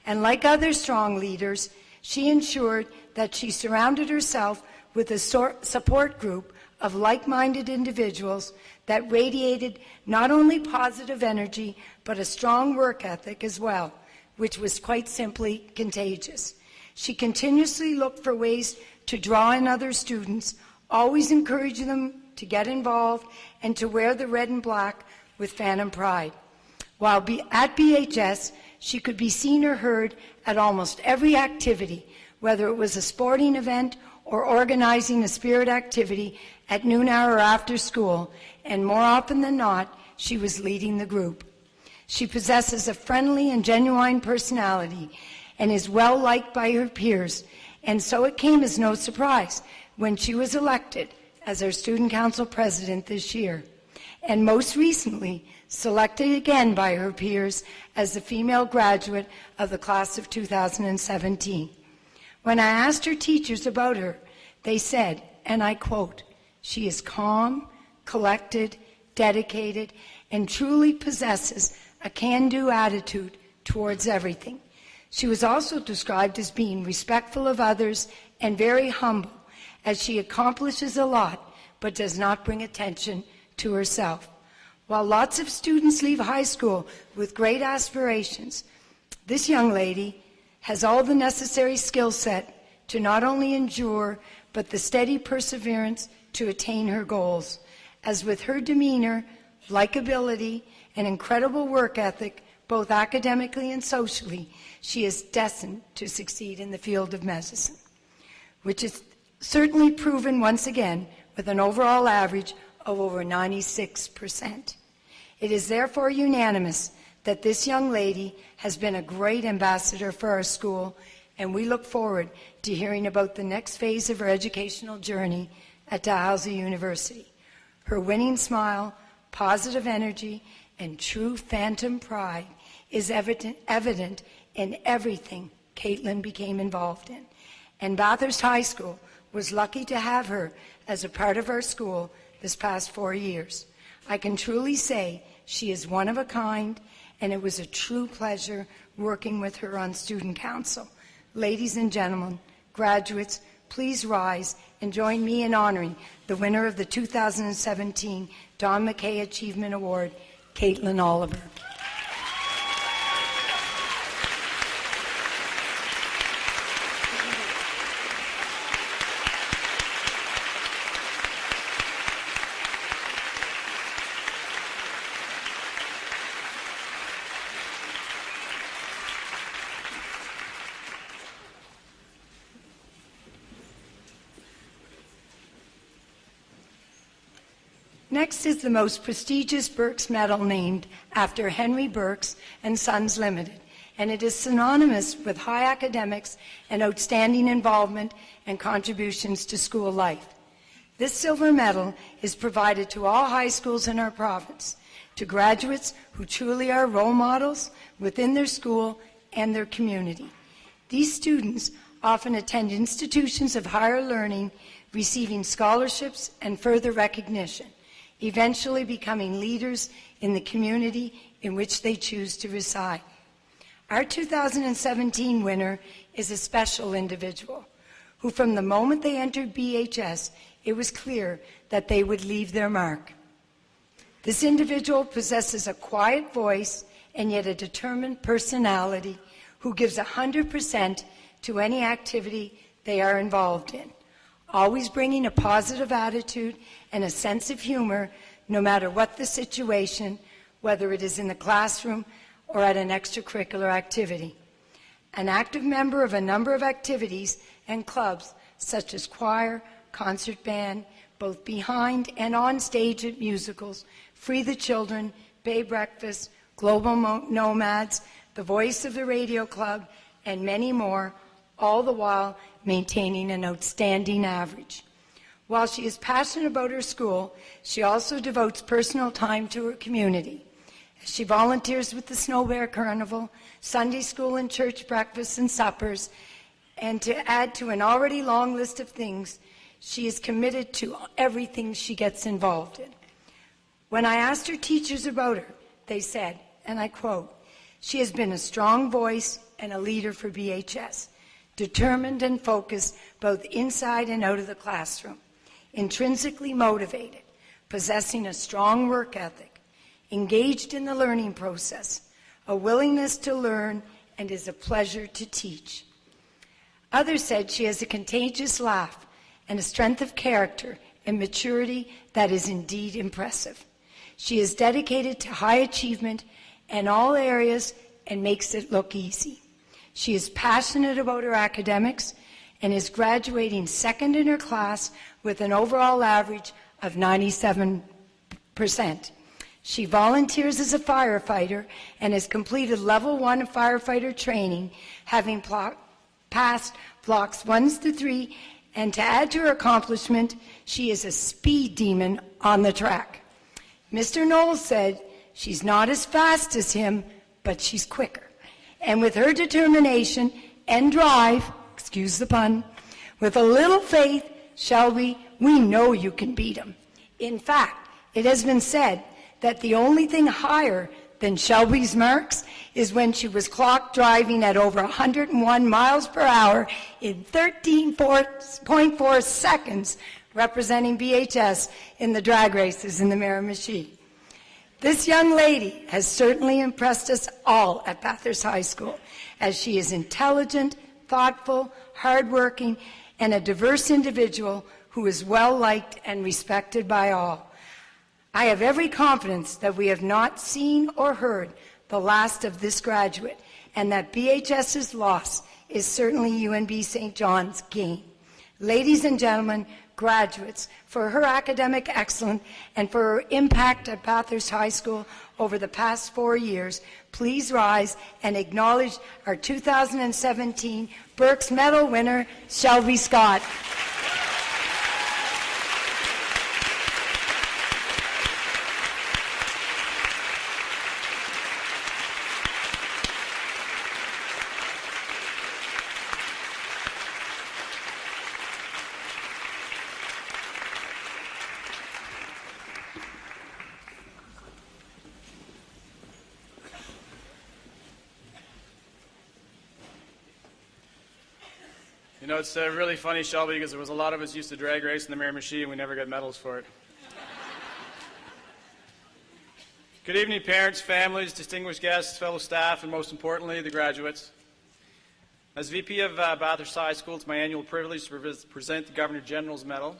And like other strong leaders, she ensured that she surrounded herself with a support group of like-minded individuals that radiated not only positive energy, but a strong work ethic as well, which was quite simply contagious. She continuously looked for ways to draw in other students, always encourage them to get involved and to wear the red and black with phantom pride. While at BHS, she could be seen or heard at almost every activity, whether it was a sporting event or organizing a spirit activity at noon hour or after school, and more often than not, she was leading the group. She possesses a friendly and genuine personality and is well liked by her peers, and so it came as no surprise when she was elected as our Student Council President this year, and most recently selected again by her peers as the female graduate of the class of 2017. When I asked her teachers about her, they said, and I quote, "She is calm, collected, dedicated, and truly possesses a can-do attitude towards everything." She was also described as being respectful of others and very humble, as she accomplishes a lot but does not bring attention to herself. While lots of students leave high school with great aspirations, this young lady has all the necessary skill set to not only endure, but the steady perseverance to attain her goals. As with her demeanor, likability, and incredible work ethic, both academically and socially, she is destined to succeed in the field of medicine, which is certainly proven once again with an overall average of over 96%. It is therefore unanimous that this young lady has been a great ambassador for our school, and we look forward to hearing about the next phase of her educational journey at Dalhousie University. Her winning smile, positive energy, and true phantom pride is evident in everything Caitlin became involved in. And Bathurst High School was lucky to have her as a part of our school this past 4 years. I can truly say she is one of a kind, and it was a true pleasure working with her on Student Council. Ladies and gentlemen, graduates, please rise and join me in honoring the winner of the 2017 Don McKay Achievement Award, Caitlin Oliver. Next is the most prestigious Burke's Medal, named after Henry Burke's and Sons Limited, and it is synonymous with high academics and outstanding involvement and contributions to school life. This silver medal is provided to all high schools in our province, to graduates who truly are role models within their school and their community. These students often attend institutions of higher learning, receiving scholarships and further recognition, eventually becoming leaders in the community in which they choose to reside. Our 2017 winner is a special individual who, from the moment they entered BHS, it was clear that they would leave their mark. This individual possesses a quiet voice and yet a determined personality who gives 100% to any activity they are involved in, always bringing a positive attitude and a sense of humor no matter what the situation, whether it is in the classroom or at an extracurricular activity. An active member of a number of activities and clubs such as choir, concert band, both behind and on stage at musicals, Free the Children, Bay Breakfast, Global Nomads, the Voice of the Radio Club, and many more, all the while maintaining an outstanding average. While she is passionate about her school, she also devotes personal time to her community. She volunteers with the Snow Bear Carnival, Sunday school and church breakfasts and suppers, and to add to an already long list of things, she is committed to everything she gets involved in. When I asked her teachers about her, they said, and I quote, "She has been a strong voice and a leader for BHS, determined and focused both inside and out of the classroom, intrinsically motivated, possessing a strong work ethic, engaged in the learning process, a willingness to learn, and is a pleasure to teach." Others said she has a contagious laugh and a strength of character and maturity that is indeed impressive. She is dedicated to high achievement in all areas and makes it look easy. She is passionate about her academics and is graduating second in her class with an overall average of 97%. She volunteers as a firefighter and has completed level 1 firefighter training, having passed blocks 1 to 3, and to add to her accomplishment, she is a speed demon on the track. Mr. Knowles said, "She's not as fast as him, but she's quicker." And with her determination and drive, excuse the pun, with a little faith, Shelby, we know you can beat him. In fact, it has been said that the only thing higher than Shelby's marks is when she was clocked driving at over 101 miles per hour in 13.4 seconds, representing BHS in the drag races in the Miramichi. This young lady has certainly impressed us all at Bathurst High School, as she is intelligent, thoughtful, hardworking, and a diverse individual who is well-liked and respected by all. I have every confidence that we have not seen or heard the last of this graduate, and that BHS's loss is certainly UNB St. John's gain. Ladies and gentlemen, graduates, for her academic excellence and for her impact at Bathurst High School over the past 4 years, please rise and acknowledge our 2017 Burke's Medal winner, Shelby Scott. You know, it's really funny, Shelby, because there was a lot of us used to drag race in the Miramichi and we never got medals for it. Good evening, parents, families, distinguished guests, fellow staff, and most importantly, the graduates. As VP of Bathurst High School, it's my annual privilege to present the Governor General's Medal.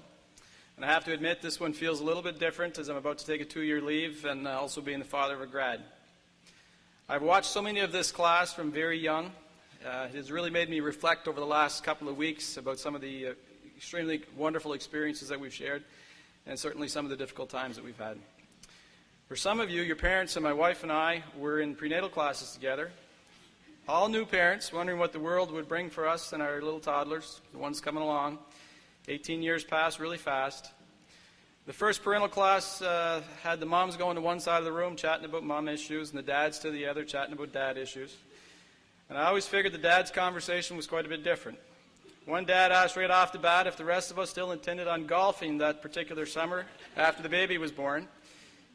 And I have to admit, this one feels a little bit different as I'm about to take a 2-year leave and also being the father of a grad. I've watched so many of this class from very young. It has really made me reflect over the last couple of weeks about some of the extremely wonderful experiences that we've shared. and certainly some of the difficult times that we've had. For some of you, your parents and my wife and I were in prenatal classes together. All new parents wondering what the world would bring for us and our little toddlers, the ones coming along. 18 years passed really fast. The first parental class had the moms going to one side of the room chatting about mom issues and the dads to the other chatting about dad issues. And I always figured the dad's conversation was quite a bit different. One dad asked right off the bat if the rest of us still intended on golfing that particular summer after the baby was born.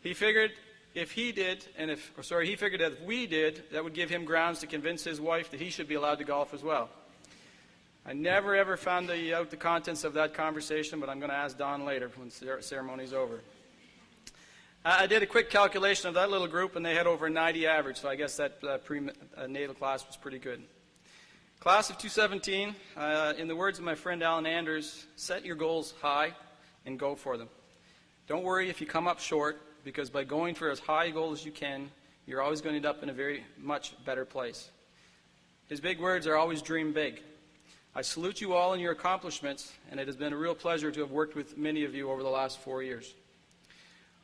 He figured if he did, he figured that if we did, that would give him grounds to convince his wife that he should be allowed to golf as well. I never ever found out the contents of that conversation, but I'm going to ask Don later when the ceremony's over. I did a quick calculation of that little group, and they had over 90 average, so I guess that prenatal class was pretty good. Class of 2017, in the words of my friend Alan Anders, set your goals high and go for them. Don't worry if you come up short, because by going for as high a goal as you can, you're always going to end up in a very much better place. His big words are always dream big. I salute you all in your accomplishments, and it has been a real pleasure to have worked with many of you over the last 4 years.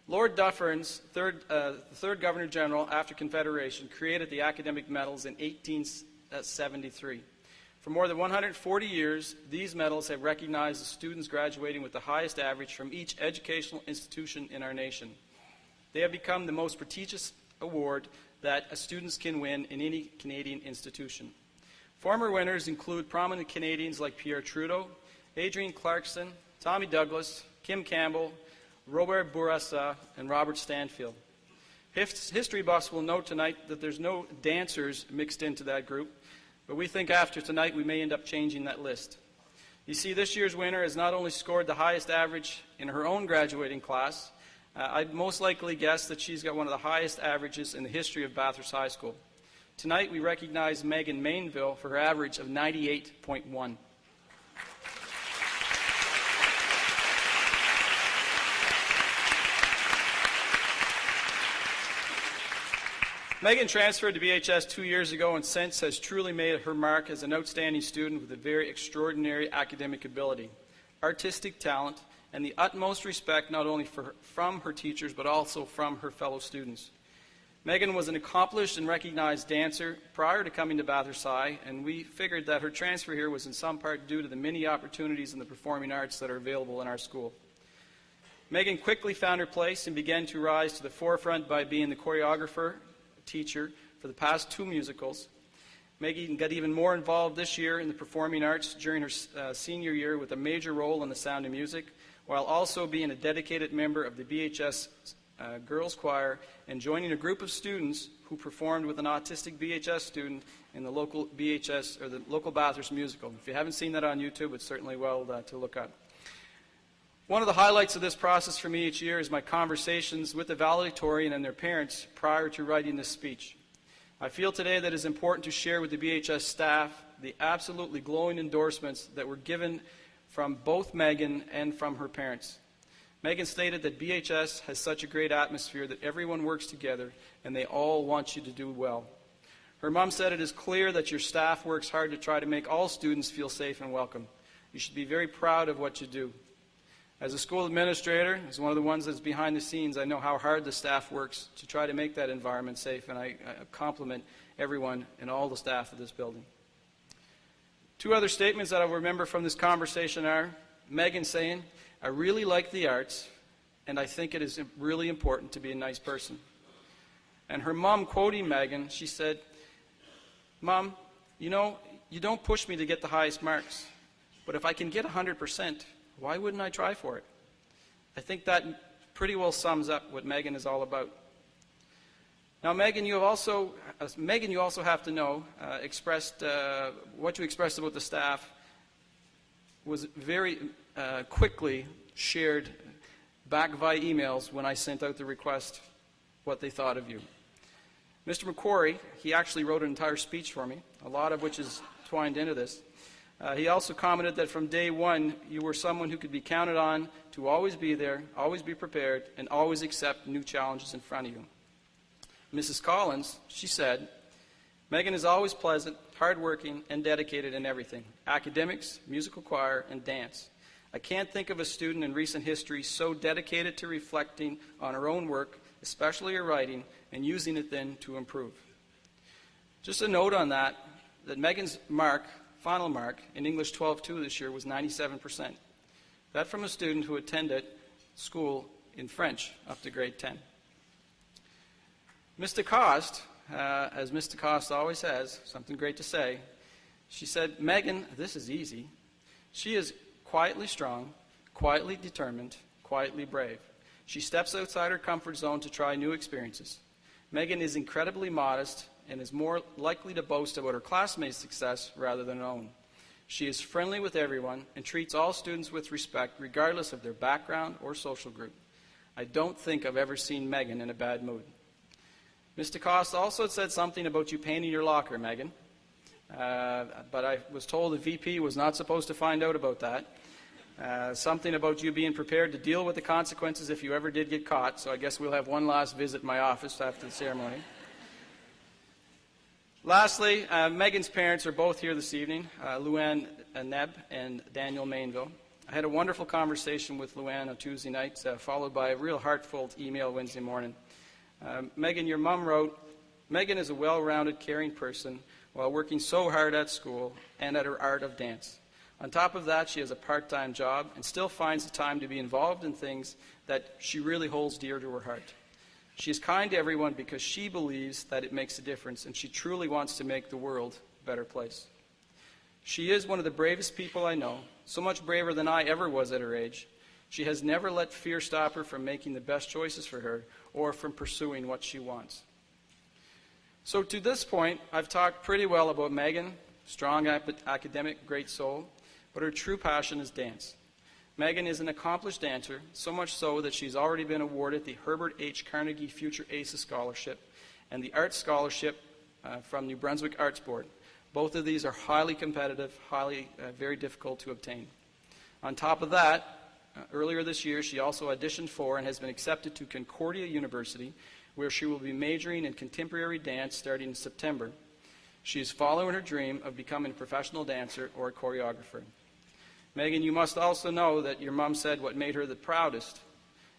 Lord Dufferin's the third Governor General after Confederation created the academic medals in 1873. For more than 140 years, these medals have recognized the students graduating with the highest average from each educational institution in our nation. They have become the most prestigious award that students can win in any Canadian institution. Former winners include prominent Canadians like Pierre Trudeau, Adrienne Clarkson, Tommy Douglas, Kim Campbell, Robert Bourassa, and Robert Stanfield. History buffs will note tonight that there's no dancers mixed into that group, but we think after tonight we may end up changing that list. You see, this year's winner has not only scored the highest average in her own graduating class, I'd most likely guess that she's got one of the highest averages in the history of Bathurst High School. Tonight we recognize Megan Mainville for her average of 98.1. Megan transferred to BHS 2 years ago and since has truly made her mark as an outstanding student with a very extraordinary academic ability, artistic talent, and the utmost respect not only from her teachers but also from her fellow students. Megan was an accomplished and recognized dancer prior to coming to Bathurst High, and we figured that her transfer here was in some part due to the many opportunities in the performing arts that are available in our school. Megan quickly found her place and began to rise to the forefront by being the choreographer, teacher for the past 2 musicals. Megan got even more involved this year in the performing arts during her senior year with a major role in The Sound of Music, while also being a dedicated member of the BHS Girls Choir and joining a group of students who performed with an autistic BHS student in the local BHS or the local Bathurst musical. If you haven't seen that on YouTube, it's certainly well to look up. One of the highlights of this process for me each year is my conversations with the valedictorian and their parents prior to writing this speech. I feel today that it is important to share with the BHS staff the absolutely glowing endorsements that were given from both Megan and from her parents. Megan stated that BHS has such a great atmosphere that everyone works together and they all want you to do well. Her mom said it is clear that your staff works hard to try to make all students feel safe and welcome. You should be very proud of what you do. As a school administrator, as one of the ones that's behind the scenes, I know how hard the staff works to try to make that environment safe, and I compliment everyone and all the staff of this building. 2 other statements that I'll remember from this conversation are Megan saying, "I really like the arts, and I think it is really important to be a nice person." And her mom quoting Megan, she said, "Mom, you know, you don't push me to get the highest marks, but if I can get 100%, why wouldn't I try for it?" I think that pretty well sums up what Megan is all about. Now, Megan, you also have to know, what you expressed about the staff was very quickly shared back via emails when I sent out the request what they thought of you. Mr. McQuarrie, he actually wrote an entire speech for me, a lot of which is twined into this. He also commented that from day one, you were someone who could be counted on to always be there, always be prepared, and always accept new challenges in front of you. Mrs. Collins, she said, "Megan is always pleasant, hardworking, and dedicated in everything, academics, musical choir, and dance. I can't think of a student in recent history so dedicated to reflecting on her own work, especially her writing, and using it then to improve. Just a note on that Megan's final mark, in English 12-2 this year was 97%. That from a student who attended school in French up to grade 10. Ms. DeCoste, as Ms. DeCoste always has, something great to say, she said, "Megan, this is easy. She is quietly strong, quietly determined, quietly brave. She steps outside her comfort zone to try new experiences. Megan is incredibly modest and is more likely to boast about her classmates' success rather than her own. She is friendly with everyone and treats all students with respect regardless of their background or social group. I don't think I've ever seen Megan in a bad mood." Ms. DeCoste also said something about you painting your locker, Megan. But I was told the VP was not supposed to find out about that. Something about you being prepared to deal with the consequences if you ever did get caught, so I guess we'll have one last visit in my office after the ceremony. Lastly, Megan's parents are both here this evening, Luann Neb and Daniel Mainville. I had a wonderful conversation with Luann on Tuesday night, followed by a real heartfelt email Wednesday morning. Megan, your mom wrote, "Megan is a well-rounded, caring person while working so hard at school and at her art of dance. On top of that, she has a part-time job and still finds the time to be involved in things that she really holds dear to her heart. She is kind to everyone because she believes that it makes a difference, and she truly wants to make the world a better place. She is one of the bravest people I know, so much braver than I ever was at her age. She has never let fear stop her from making the best choices for her or from pursuing what she wants." So to this point, I've talked pretty well about Megan, strong academic, great soul, but her true passion is dance. Megan is an accomplished dancer, so much so that she's already been awarded the Herbert H. Carnegie Future Aces Scholarship and the Arts Scholarship from New Brunswick Arts Board. Both of these are highly competitive, very difficult to obtain. On top of that, earlier this year, she also auditioned for and has been accepted to Concordia University, where she will be majoring in contemporary dance starting in September. She is following her dream of becoming a professional dancer or a choreographer. Megan, you must also know that your mom said what made her the proudest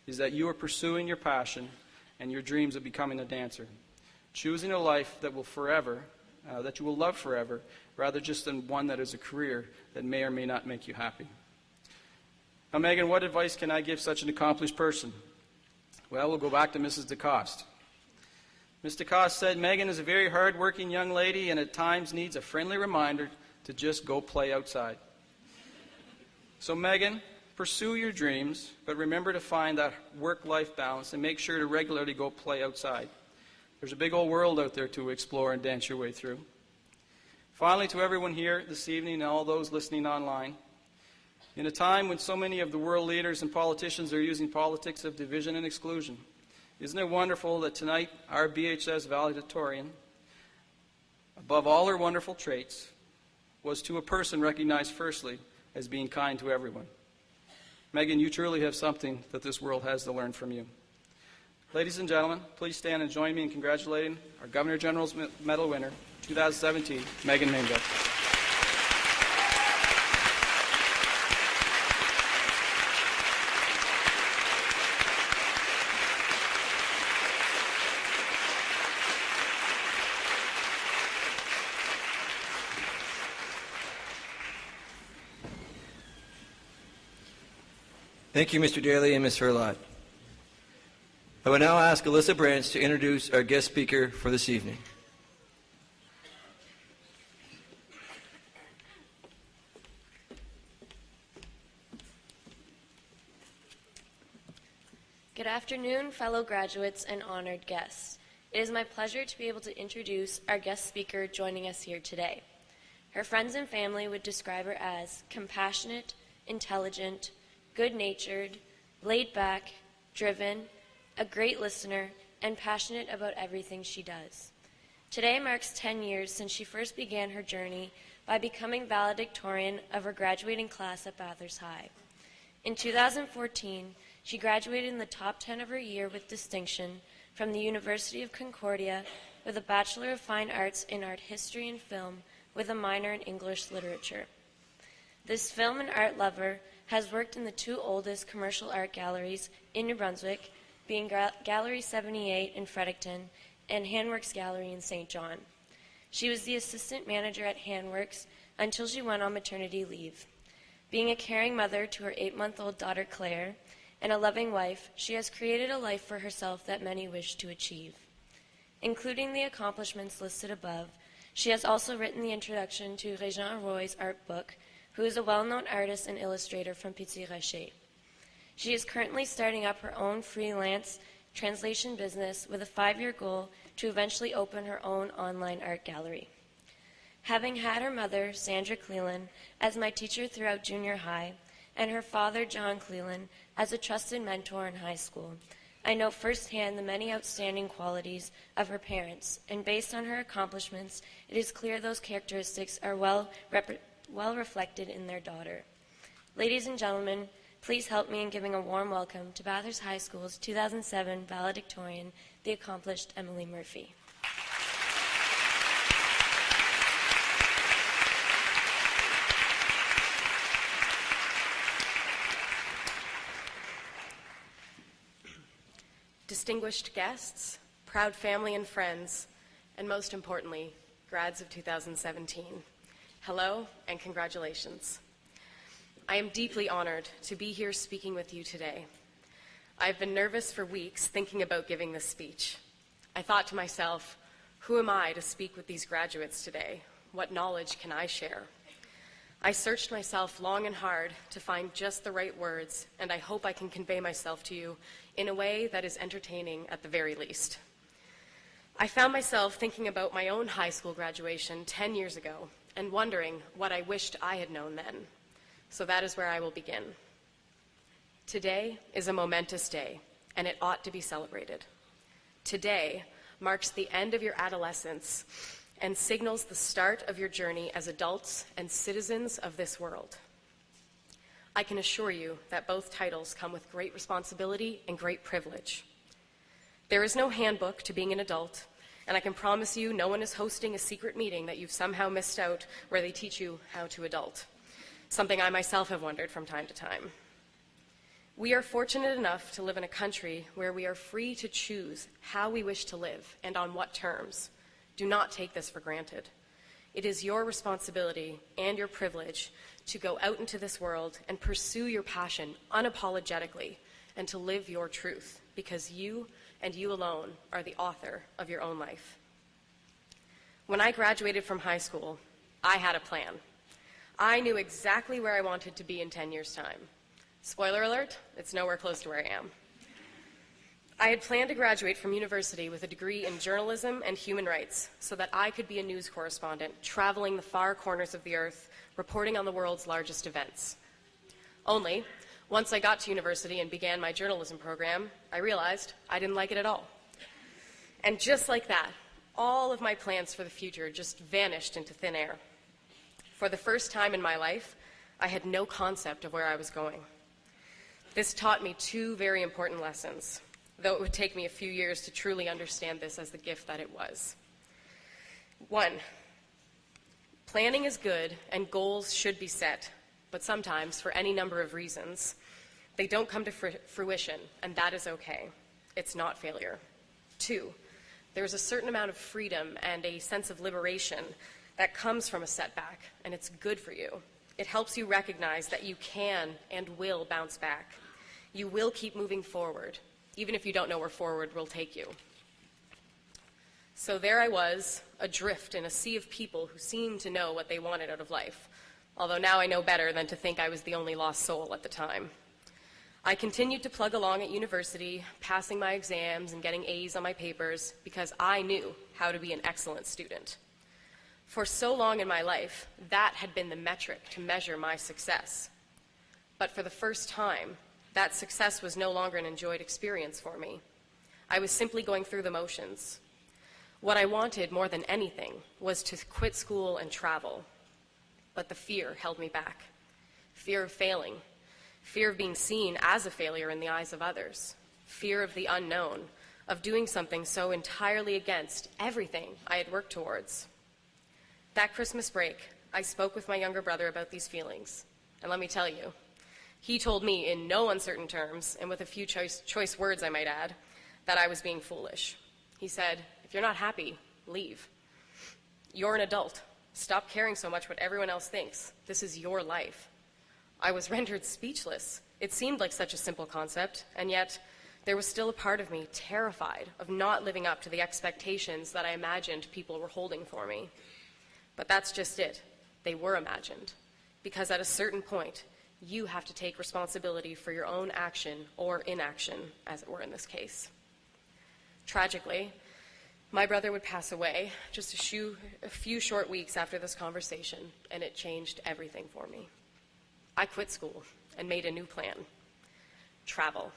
is that you are pursuing your passion and your dreams of becoming a dancer, choosing a life that that you will love forever, rather just than one that is a career that may or may not make you happy. Now, Megan, what advice can I give such an accomplished person? Well, we'll go back to Mrs. DeCoste. Ms. DeCoste said, "Megan is a very hard-working young lady and at times needs a friendly reminder to just go play outside." So, Megan, pursue your dreams, but remember to find that work-life balance and make sure to regularly go play outside. There's a big old world out there to explore and dance your way through. Finally, to everyone here this evening and all those listening online, in a time when so many of the world leaders and politicians are using politics of division and exclusion, isn't it wonderful that tonight our BHS valedictorian, above all her wonderful traits, was to a person recognized firstly as being kind to everyone? Megan, you truly have something that this world has to learn from you. Ladies and gentlemen, please stand and join me in congratulating our Governor General's Medal winner, 2017, Megan Mainville. Thank you, Mr. Daly and Ms. Hurlott. I will now ask Alyssa Branch to introduce our guest speaker for this evening. Good afternoon, fellow graduates and honored guests. It is my pleasure to be able to introduce our guest speaker joining us here today. Her friends and family would describe her as compassionate, intelligent, good-natured, laid-back, driven, a great listener, and passionate about everything she does. Today marks 10 years since she first began her journey by becoming valedictorian of her graduating class at Bathurst High. In 2014, she graduated in the top 10 of her year with distinction from the University of Concordia with a Bachelor of Fine Arts in Art History and Film with a minor in English Literature. This film and art lover has worked in the two oldest commercial art galleries in New Brunswick, being Gallery 78 in Fredericton and Handworks Gallery in St. John. She was the assistant manager at Handworks until she went on maternity leave. Being a caring mother to her 8-month-old daughter Claire and a loving wife, she has created a life for herself that many wish to achieve. Including the accomplishments listed above, she has also written the introduction to Régent Roy's art book, who is a well-known artist and illustrator from Petit Rocher. She is currently starting up her own freelance translation business with a 5-year goal to eventually open her own online art gallery. Having had her mother, Sandra Cleland, as my teacher throughout junior high, and her father, John Cleland, as a trusted mentor in high school, I know firsthand the many outstanding qualities of her parents, and based on her accomplishments, it is clear those characteristics are well reflected in their daughter. Ladies and gentlemen, please help me in giving a warm welcome to Bathurst High School's 2007 valedictorian, the accomplished Emily Murphy. Distinguished guests, proud family and friends, and most importantly, grads of 2017. Hello and congratulations. I am deeply honored to be here speaking with you today. I've been nervous for weeks thinking about giving this speech. I thought to myself, who am I to speak with these graduates today? What knowledge can I share? I searched myself long and hard to find just the right words, and I hope I can convey myself to you in a way that is entertaining at the very least. I found myself thinking about my own high school graduation 10 years ago and wondering what I wished I had known then. So that is where I will begin. Today is a momentous day, and it ought to be celebrated. Today marks the end of your adolescence and signals the start of your journey as adults and citizens of this world. I can assure you that both titles come with great responsibility and great privilege. There is no handbook to being an adult, and I can promise you no one is hosting a secret meeting that you've somehow missed out where they teach you how to adult, something I myself have wondered from time to time. We are fortunate enough to live in a country where we are free to choose how we wish to live and on what terms. Do not take this for granted. It is your responsibility and your privilege to go out into this world and pursue your passion unapologetically and to live your truth, because you and you alone are the author of your own life. When I graduated from high school, I had a plan. I knew exactly where I wanted to be in 10 years' time. Spoiler alert, it's nowhere close to where I am. I had planned to graduate from university with a degree in journalism and human rights so that I could be a news correspondent traveling the far corners of the earth, reporting on the world's largest events. Only, once I got to university and began my journalism program, I realized I didn't like it at all. And just like that, all of my plans for the future just vanished into thin air. For the first time in my life, I had no concept of where I was going. This taught me two very important lessons, though it would take me a few years to truly understand this as the gift that it was. One, planning is good and goals should be set, but sometimes, for any number of reasons, they don't come to fruition, and that is okay. It's not failure. Two, there's a certain amount of freedom and a sense of liberation that comes from a setback, and it's good for you. It helps you recognize that you can and will bounce back. You will keep moving forward, even if you don't know where forward will take you. So there I was, adrift in a sea of people who seemed to know what they wanted out of life, although now I know better than to think I was the only lost soul at the time. I continued to plug along at university, passing my exams and getting A's on my papers because I knew how to be an excellent student. For so long in my life, that had been the metric to measure my success. But for the first time, that success was no longer an enjoyed experience for me. I was simply going through the motions. What I wanted more than anything was to quit school and travel. But the fear held me back. Fear of failing. Fear of being seen as a failure in the eyes of others. Fear of the unknown, of doing something so entirely against everything I had worked towards. That Christmas break, I spoke with my younger brother about these feelings. And let me tell you, He told me in no uncertain terms, and with a few choice words I might add, that I was being foolish. He said, "If you're not happy, leave. You're an adult. Stop caring so much what everyone else thinks. This is your life." I was rendered speechless. It seemed like such a simple concept, and yet there was still a part of me terrified of not living up to the expectations that I imagined people were holding for me. But that's just it. They were imagined. Because at a certain point, you have to take responsibility for your own action or inaction, as it were in this case. Tragically, my brother would pass away just a few short weeks after this conversation, and it changed everything for me. I quit school and made a new plan: travel.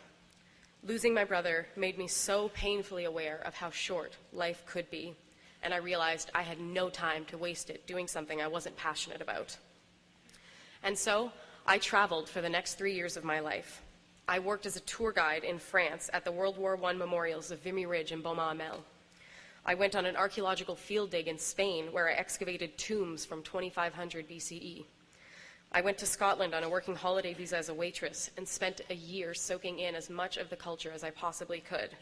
Losing my brother made me so painfully aware of how short life could be, and I realized I had no time to waste it doing something I wasn't passionate about. And so I traveled for the next 3 years of my life. I worked as a tour guide in France at the World War I memorials of Vimy Ridge and Beaumont-Hamel. I went on an archaeological field dig in Spain where I excavated tombs from 2500 BCE. I went to Scotland on a working holiday visa as a waitress and spent a year soaking in as much of the culture as I possibly could.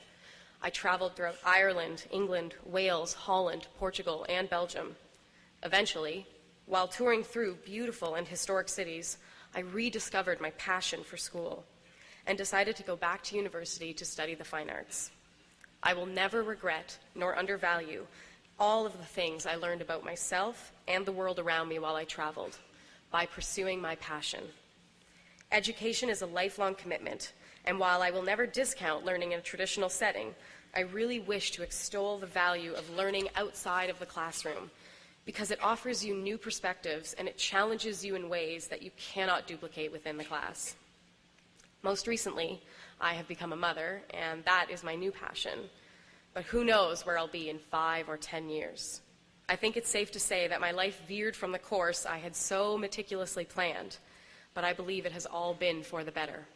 I traveled throughout Ireland, England, Wales, Holland, Portugal, and Belgium. Eventually, while touring through beautiful and historic cities, I rediscovered my passion for school and decided to go back to university to study the fine arts. I will never regret nor undervalue all of the things I learned about myself and the world around me while I traveled by pursuing my passion. Education is a lifelong commitment, and while I will never discount learning in a traditional setting, I really wish to extol the value of learning outside of the classroom because it offers you new perspectives and it challenges you in ways that you cannot duplicate within the class. Most recently, I have become a mother, and that is my new passion. But who knows where I'll be in 5 or 10 years. I think it's safe to say that my life veered from the course I had so meticulously planned, but I believe it has all been for the better.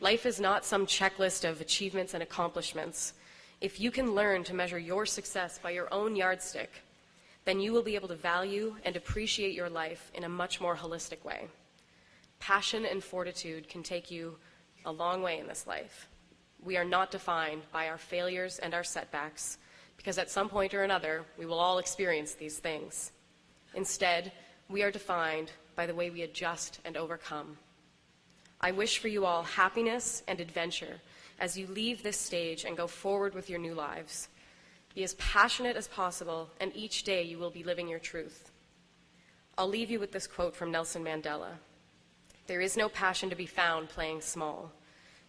Life is not some checklist of achievements and accomplishments. If you can learn to measure your success by your own yardstick, then you will be able to value and appreciate your life in a much more holistic way. Passion and fortitude can take you a long way in this life. We are not defined by our failures and our setbacks, because at some point or another, we will all experience these things. Instead, we are defined by the way we adjust and overcome. I wish for you all happiness and adventure as you leave this stage and go forward with your new lives. Be as passionate as possible, and each day you will be living your truth. I'll leave you with this quote from Nelson Mandela: "There is no passion to be found playing small,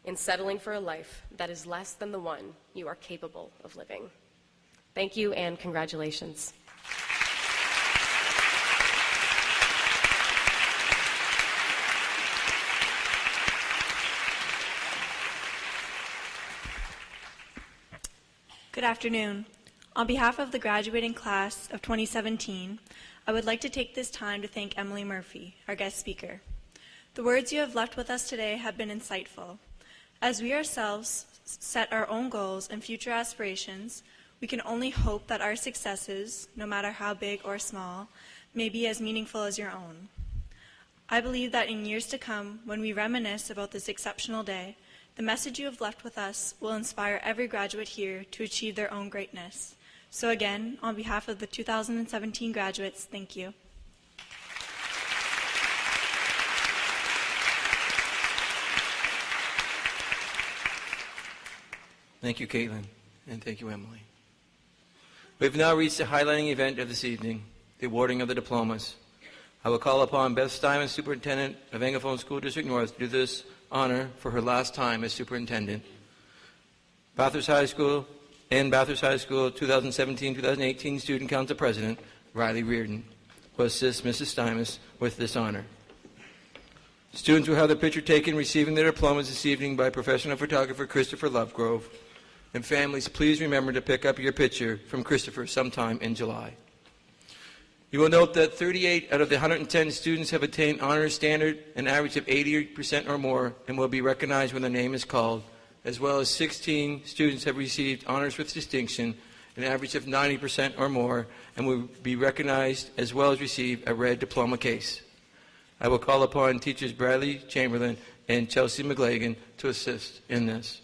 in settling for a life that is less than the one you are capable of living." Thank you, and congratulations. Good afternoon. On behalf of the graduating class of 2017, I would like to take this time to thank Emily Murphy, our guest speaker. The words you have left with us today have been insightful. As we ourselves set our own goals and future aspirations, we can only hope that our successes, no matter how big or small, may be as meaningful as your own. I believe that in years to come, when we reminisce about this exceptional day, the message you have left with us will inspire every graduate here to achieve their own greatness. So again, on behalf of the 2017 graduates, thank you. Thank you, Caitlin, and thank you, Emily. We've now reached the highlighting event of this evening, the awarding of the diplomas. I will call upon Beth Steinman, Superintendent of Anglophone School District North, to do this honor for her last time as Superintendent. Bathurst High School and Bathurst High School 2017-2018 Student Council President, Riley Reardon, will assist Mrs. Steinman with this honor. Students will have their picture taken receiving their diplomas this evening by professional photographer Christopher Lovegrove. And families, please remember to pick up your picture from Christopher sometime in July. You will note that 38 out of the 110 students have attained honors standard, an average of 80% or more, and will be recognized when their name is called, as well as 16 students have received honors with distinction, an average of 90% or more, and will be recognized as well as receive a red diploma case. I will call upon teachers Bradley Chamberlain and Chelsea McLagan to assist in this.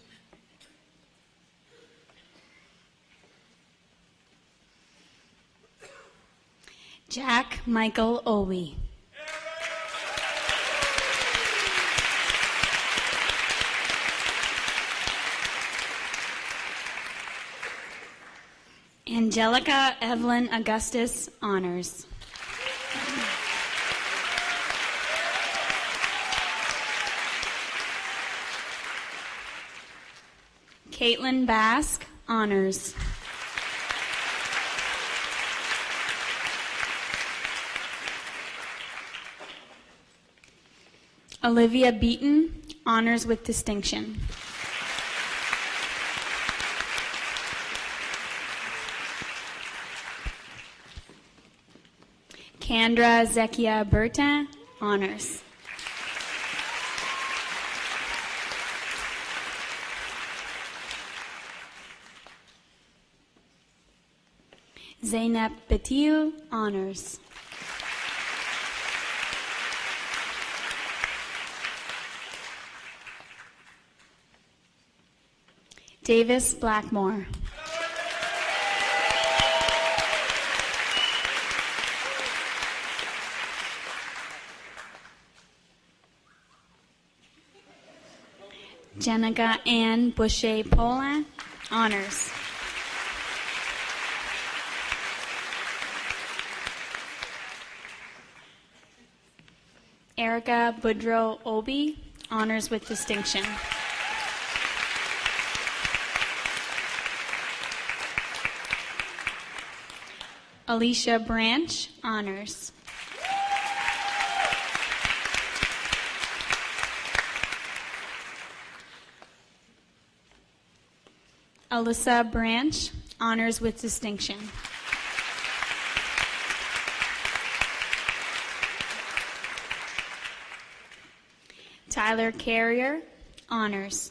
Jack Michael Owie. Angelica Evelyn Augustus, honors. Caitlin Bask, honors. Olivia Beaton, honors with distinction. Kendra Zekia Bertin, honors. Zainab Batiu, honors. Davis Blackmore. Jenica Ann Boucher-Polin, honors. Erica Boudreau Obi, honors with distinction. Alicia Branch, honors. Alyssa Branch, honors with distinction. Tyler Carrier, honors.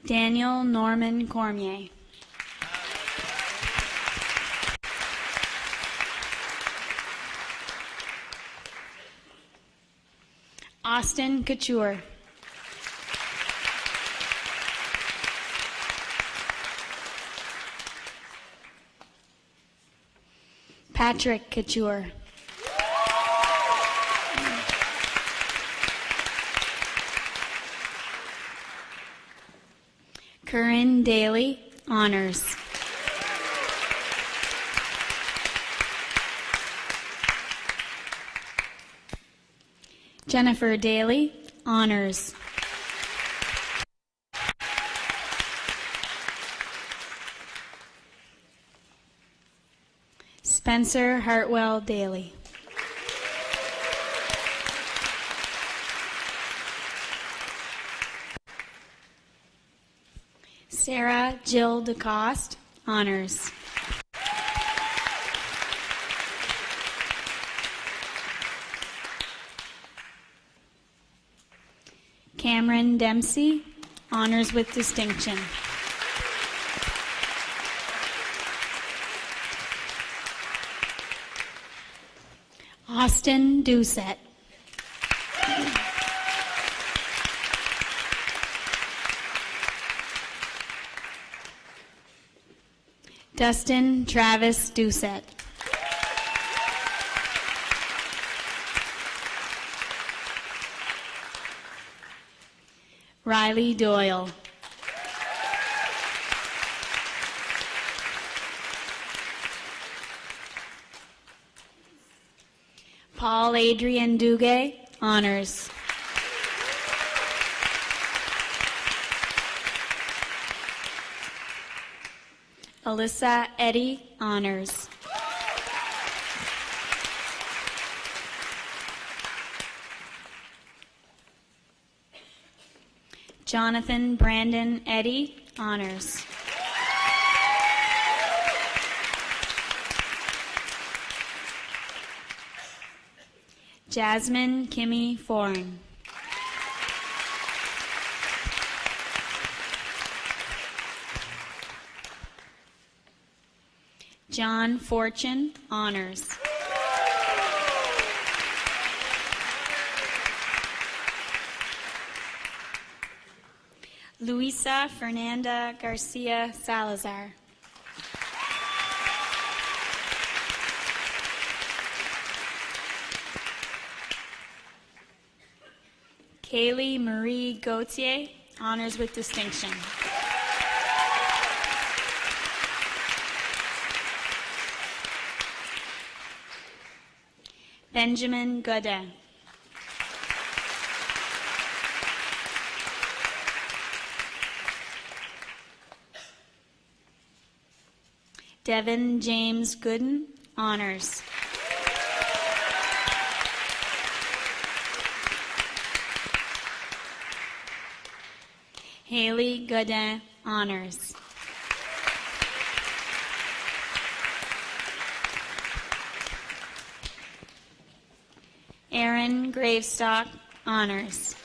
Daniel Norman Cormier. Austin Couture. Patrick Couture. Corinne Daly, honors. Jennifer Daly, honors. Spencer Hartwell Daly. Sarah Jill DeCoste, honors. Cameron Dempsey, honors with distinction. Austin Doucette. Dustin Travis Doucette. Riley Doyle. Paul Adrian Duguay, honors. Alyssa Eddy, honors. Jonathan Brandon Eddy, honors. Jasmine Kimmy Foreign. John Fortune, honors. Luisa Fernanda Garcia Salazar. Kaylee Marie Gauthier, honors with distinction. Benjamin Godin. Devin James Gooden, honors. Haley Godin, honors. Aaron Gravestock, honors.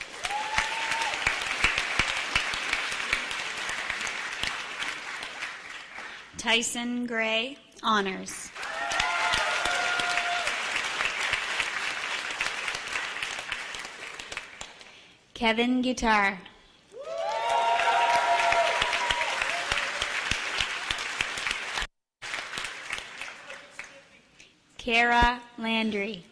Tyson Gray, honors. Kevin Guitar. Kara Landry.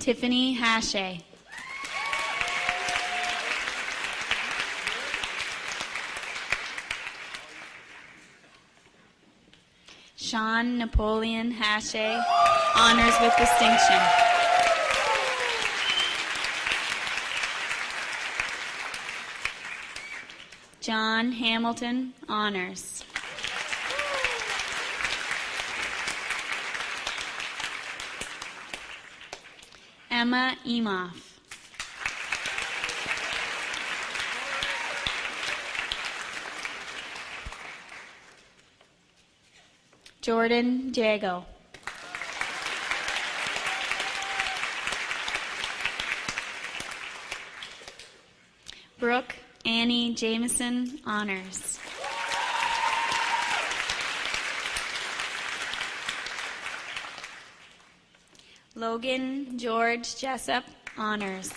Tiffany Hashay. Sean Napoleon Hashay, honors with distinction. John Hamilton, honors. Emma Emoff. Jordan Jago. Brooke Annie Jameson, honors. Logan George Jessup, honors.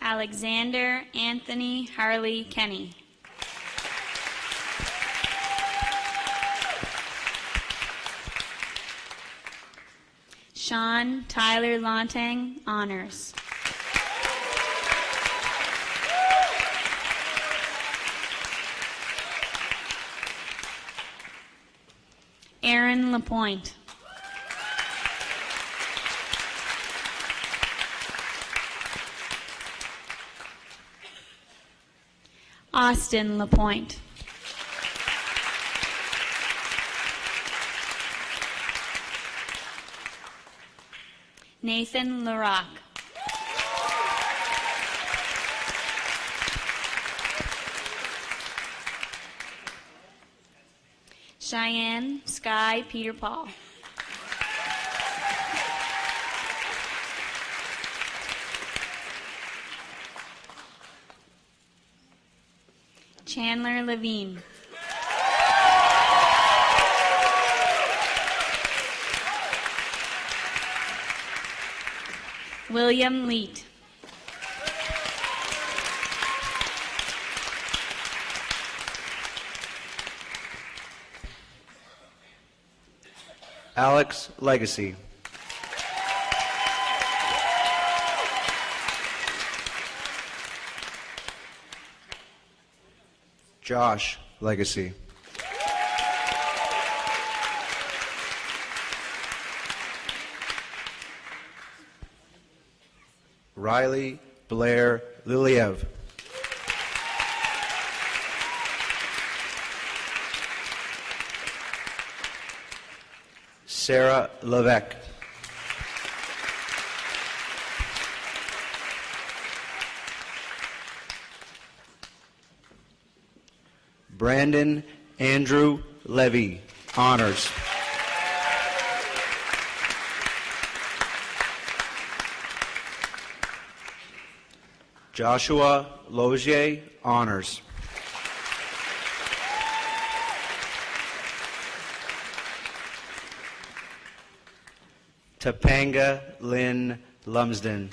Alexander Anthony Harley Kenny. Sean Tyler Lontang, honors. Aaron Lapointe. Austin Lapointe. Nathan LaRock. Cheyenne Sky Peter Paul. Chandler Levine. William Leet. Alex Legacy. Josh Legacy. Riley Blair Liliev. Sarah Levesque. Brandon Andrew Levy, honors. Joshua Logier, honors. Topanga Lynn Lumsden.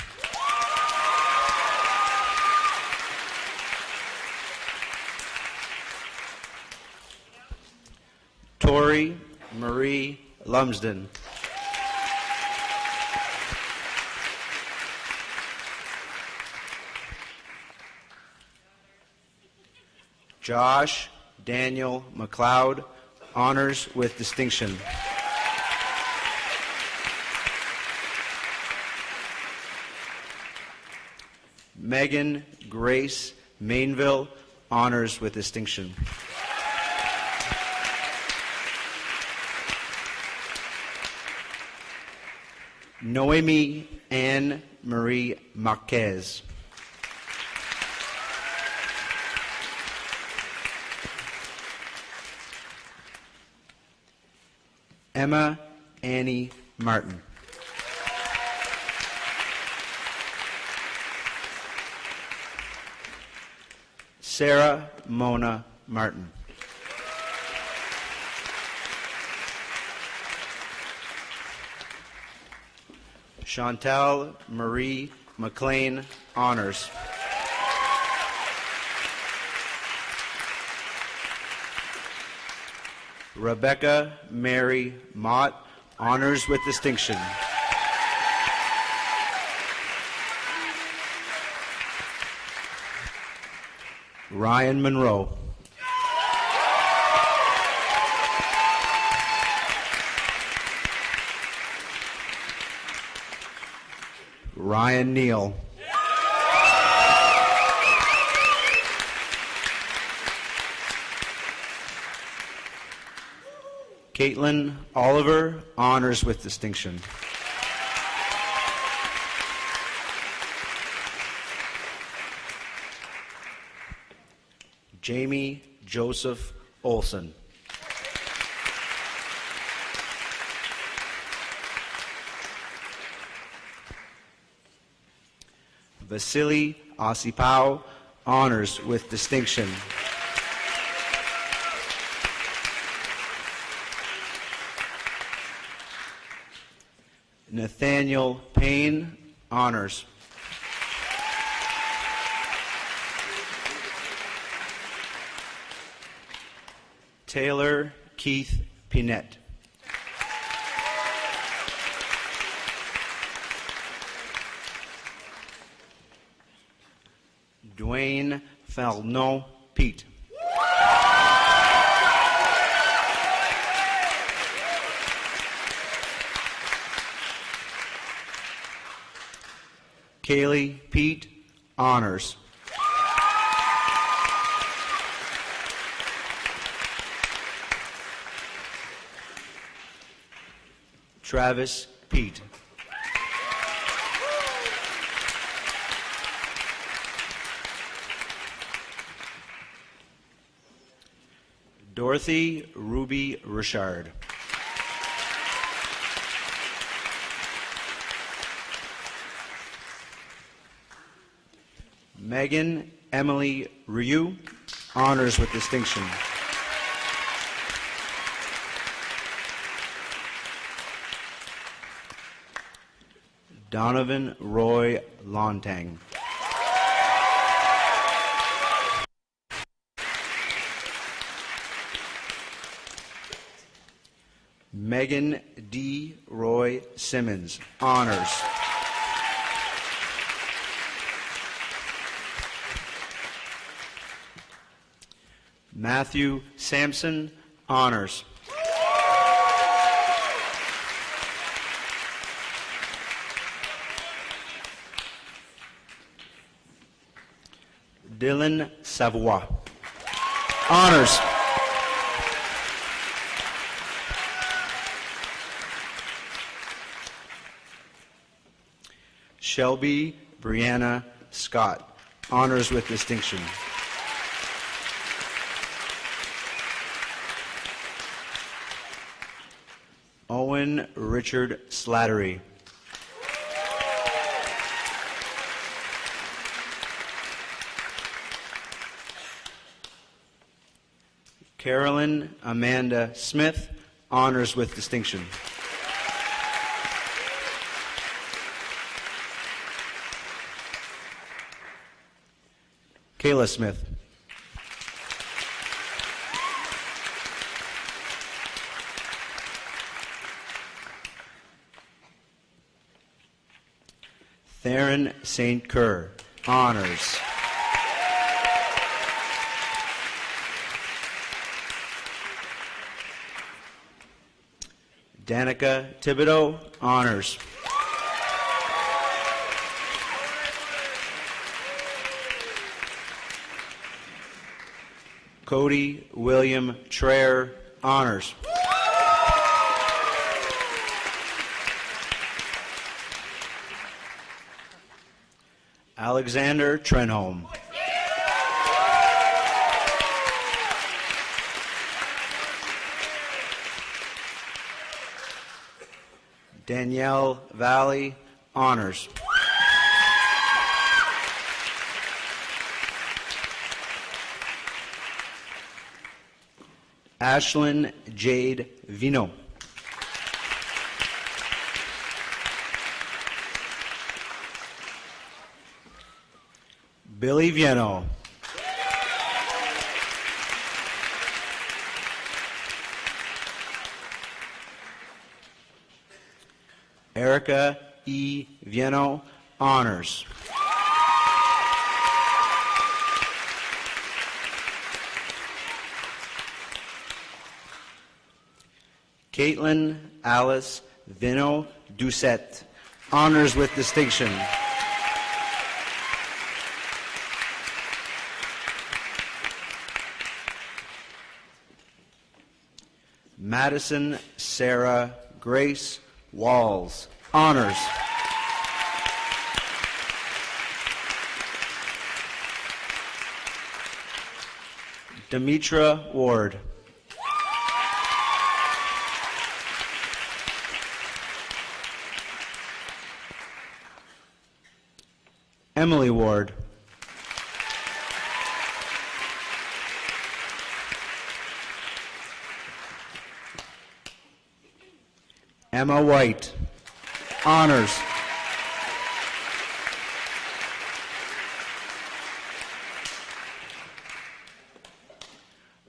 Tori Marie Lumsden. Josh Daniel McLeod, honors with distinction. Megan Grace Mainville, honors with distinction. Noemi Anne Marie Marquez. Emma Annie Martin. Sarah Mona Martin. Chantal Marie McLean, honors. Rebecca Mary Mott, honors with distinction. Ryan Monroe. Ryan Neal. Caitlin Oliver, honors with distinction. Jamie Joseph Olson. Vasily Osipao, honors with distinction. Nathaniel Payne, honors. Taylor Keith Pinette. Dwayne Falnon Pete. Kaylee Pete, honors. Travis Pete. Dorothy Ruby Richard. Megan Emily Ryu, honors with distinction. Donovan Roy Lontang. Megan D. Roy Simmons, honors. Matthew Sampson, honors. Dylan Savoy, honors. Shelby Brianna Scott, honors with distinction. Owen Richard Slattery. Carolyn Amanda Smith, honors with distinction. Kayla Smith. Theron St. Kerr, honors. Danica Thibodeau, honors. Cody William Traer, honors. Alexander Trenholm. Danielle Valley, honors. Ashlyn Jade Vino. Billy Vieno. Erica E. Vieno, honors. Caitlin Alice Vino Doucette, honors with distinction. Madison Sarah Grace Walls, honors. Demetra Ward. Emily Ward. Emma White, honors.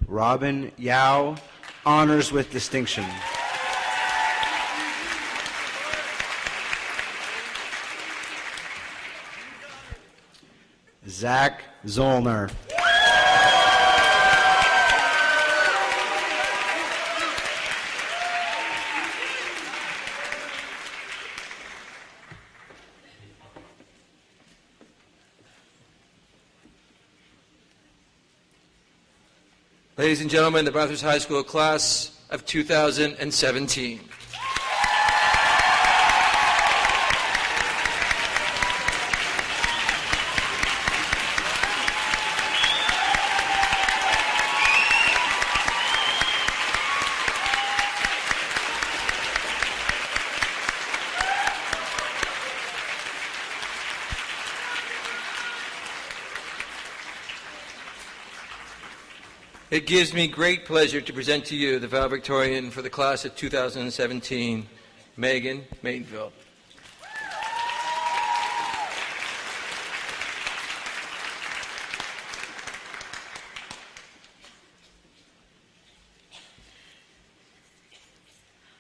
Robin Yao, honors with distinction. Zach Zollner. Ladies and gentlemen, the Bathurst High School class of 2017. It gives me great pleasure to present to you the valedictorian for the class of 2017, Megan Maidville.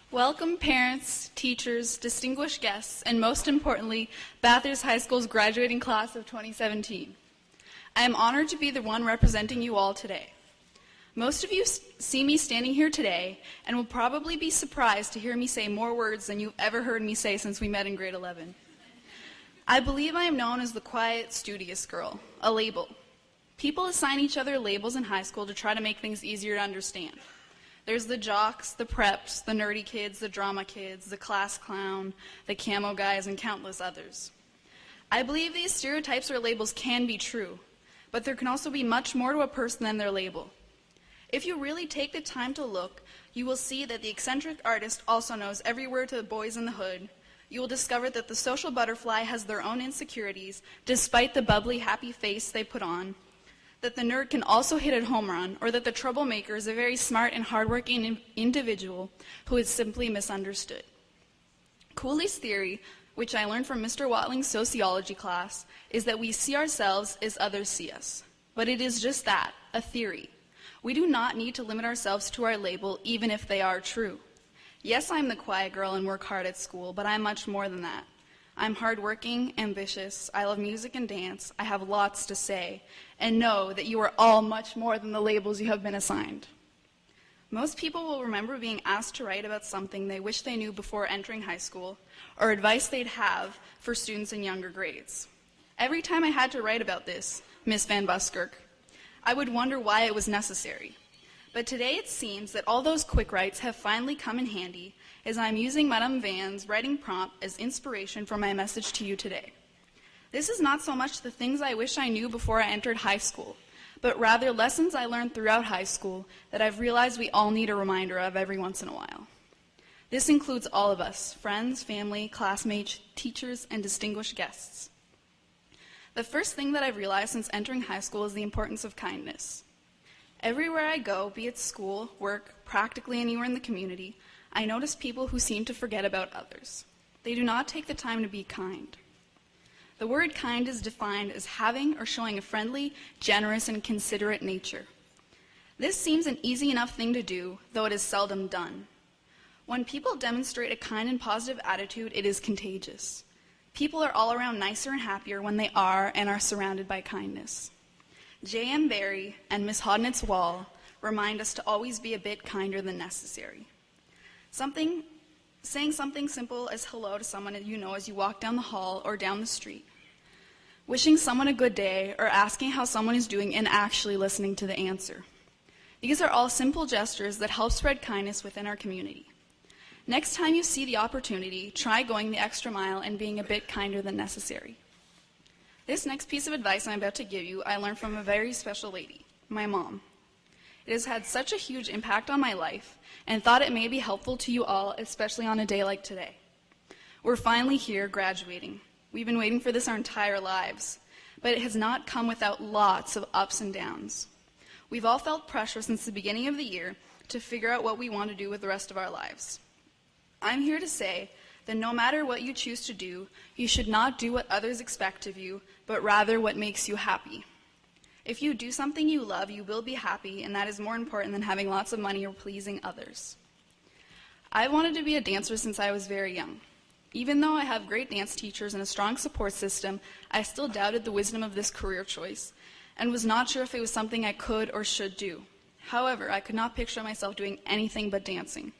Welcome parents, teachers, distinguished guests, and most importantly, Bathurst High School's graduating class of 2017. I am honored to be the one representing you all today. Most of you see me standing here today and will probably be surprised to hear me say more words than you've ever heard me say since we met in grade 11. I believe I am known as the quiet, studious girl, a label. People assign each other labels in high school to try to make things easier to understand. There's the jocks, the preps, the nerdy kids, the drama kids, the class clown, the camo guys, and countless others. I believe these stereotypes or labels can be true, but there can also be much more to a person than their label. If you really take the time to look, you will see that the eccentric artist also knows every word to the boys in the hood. You will discover that the social butterfly has their own insecurities, despite the bubbly, happy face they put on. that the nerd can also hit a home run, or that the troublemaker is a very smart and hardworking individual who is simply misunderstood. Cooley's theory, which I learned from Mr. Watling's sociology class, is that we see ourselves as others see us. But it is just that, a theory. We do not need to limit ourselves to our label, even if they are true. Yes, I'm the quiet girl and work hard at school, but I'm much more than that. I'm hardworking, ambitious, I love music and dance, I have lots to say, and know that you are all much more than the labels you have been assigned. Most people will remember being asked to write about something they wish they knew before entering high school, or advice they'd have for students in younger grades. Every time I had to write about this, Miss Van Buskirk, I would wonder why it was necessary. But today it seems that all those quick writes have finally come in handy, as I'm using Madame Van's writing prompt as inspiration for my message to you today. This is not so much the things I wish I knew before I entered high school, but rather lessons I learned throughout high school that I've realized we all need a reminder of every once in a while. This includes all of us, friends, family, classmates, teachers, and distinguished guests. The first thing that I've realized since entering high school is the importance of kindness. Everywhere I go, be it school, work, practically anywhere in the community, I notice people who seem to forget about others. They do not take the time to be kind. The word kind is defined as having or showing a friendly, generous, and considerate nature. This seems an easy enough thing to do, though it is seldom done. When people demonstrate a kind and positive attitude, it is contagious. People are all around nicer and happier when they are and are surrounded by kindness. J.M. Barrie and Miss Hodnett's Wall remind us to always be a bit kinder than necessary. Saying something simple as hello to someone that you know as you walk down the hall or down the street. Wishing someone a good day or asking how someone is doing and actually listening to the answer. These are all simple gestures that help spread kindness within our community. Next time you see the opportunity, try going the extra mile and being a bit kinder than necessary. This next piece of advice I'm about to give you, I learned from a very special lady, my mom. It has had such a huge impact on my life, and thought it may be helpful to you all, especially on a day like today. We're finally here, graduating. We've been waiting for this our entire lives, but it has not come without lots of ups and downs. We've all felt pressure since the beginning of the year to figure out what we want to do with the rest of our lives. I'm here to say that no matter what you choose to do, you should not do what others expect of you, but rather what makes you happy. If you do something you love, you will be happy, and that is more important than having lots of money or pleasing others. I wanted to be a dancer since I was very young. Even though I have great dance teachers and a strong support system, I still doubted the wisdom of this career choice and was not sure if it was something I could or should do. However, I could not picture myself doing anything but dancing.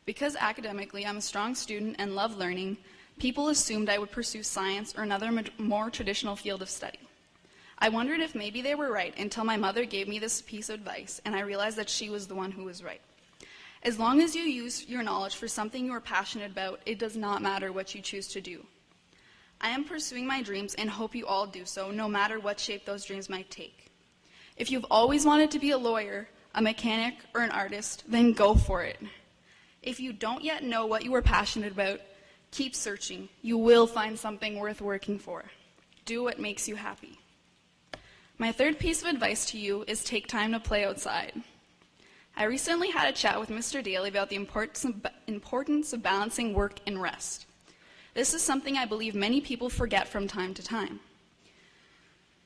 Because academically I'm a strong student and love learning, people assumed I would pursue science or another more traditional field of study. I wondered if maybe they were right until my mother gave me this piece of advice, and I realized that she was the one who was right. As long as you use your knowledge for something you are passionate about, it does not matter what you choose to do. I am pursuing my dreams and hope you all do so, no matter what shape those dreams might take. If you've always wanted to be a lawyer, a mechanic, or an artist, then go for it. If you don't yet know what you are passionate about, keep searching. You will find something worth working for. Do what makes you happy. My third piece of advice to you is take time to play outside. I recently had a chat with Mr. Daly about the importance of balancing work and rest. This is something I believe many people forget from time to time.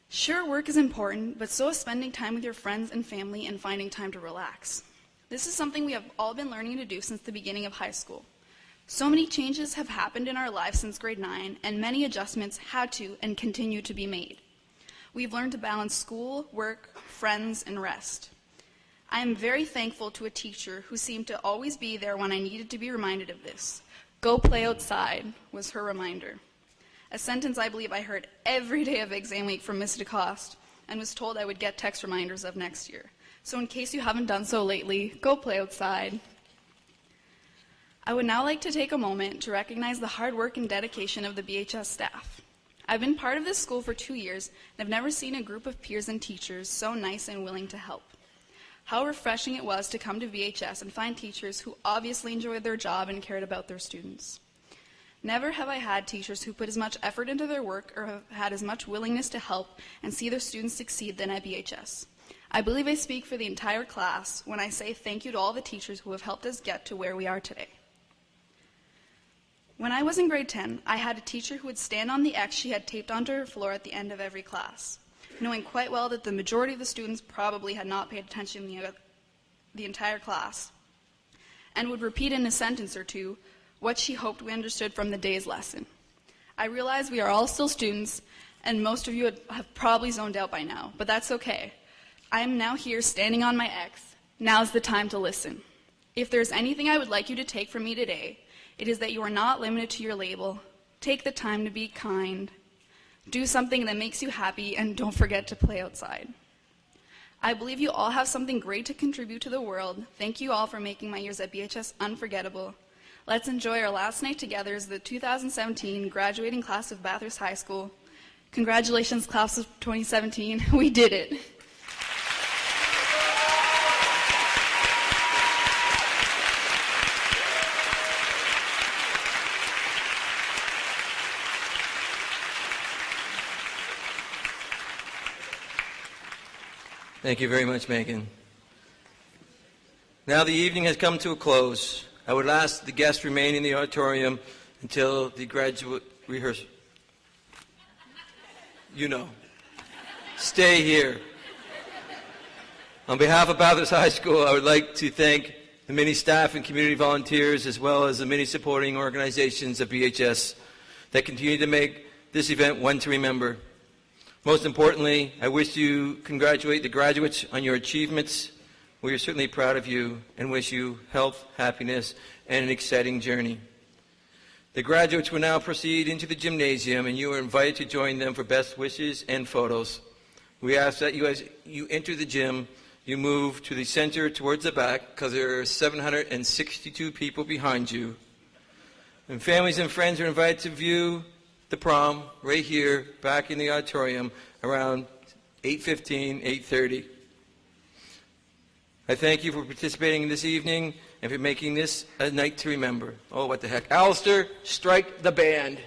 Sure, work is important, but so is spending time with your friends and family and finding time to relax. This is something we have all been learning to do since the beginning of high school. So many changes have happened in our lives since grade 9, and many adjustments had to and continue to be made. We've learned to balance school, work, friends, and rest. I am very thankful to a teacher who seemed to always be there when I needed to be reminded of this. Go play outside was her reminder. A sentence I believe I heard every day of exam week from Ms. DeCoste and was told I would get text reminders of next year. So in case you haven't done so lately, go play outside. I would now like to take a moment to recognize the hard work and dedication of the BHS staff. I've been part of this school for 2 years, and I've never seen a group of peers and teachers so nice and willing to help. How refreshing it was to come to BHS and find teachers who obviously enjoyed their job and cared about their students. Never have I had teachers who put as much effort into their work or have had as much willingness to help and see their students succeed than at BHS. I believe I speak for the entire class when I say thank you to all the teachers who have helped us get to where we are today. When I was in grade 10, I had a teacher who would stand on the X she had taped onto her floor at the end of every class, knowing quite well that the majority of the students probably had not paid attention the entire class, and would repeat in a sentence or two what she hoped we understood from the day's lesson. I realize we are all still students, and most of you have probably zoned out by now, but that's okay. I am now here standing on my X. Now's the time to listen. If there's anything I would like you to take from me today, it is that you are not limited to your label. Take the time to be kind. Do something that makes you happy, and don't forget to play outside. I believe you all have something great to contribute to the world. Thank you all for making my years at BHS unforgettable. Let's enjoy our last night together as the 2017 graduating class of Bathurst High School. Congratulations, class of 2017. We did it. Thank you very much, Megan. Now the evening has come to a close. I would ask the guests remain in the auditorium until the graduate rehearsal. You know. Stay here. On behalf of Bathurst High School, I would like to thank the many staff and community volunteers, as well as the many supporting organizations of BHS that continue to make this event one to remember. Most importantly, I wish to congratulate the graduates on your achievements. We are certainly proud of you and wish you health, happiness, and an exciting journey. The graduates will now proceed into the gymnasium, and you are invited to join them for best wishes and photos. We ask that you, as you enter the gym, you move to the center towards the back, because there are 762 people behind you. And families and friends are invited to view the prom right here back in the auditorium around 8:15, 8:30. I thank you for participating this evening and for making this a night to remember. Oh, what the heck. Alistair, strike the band.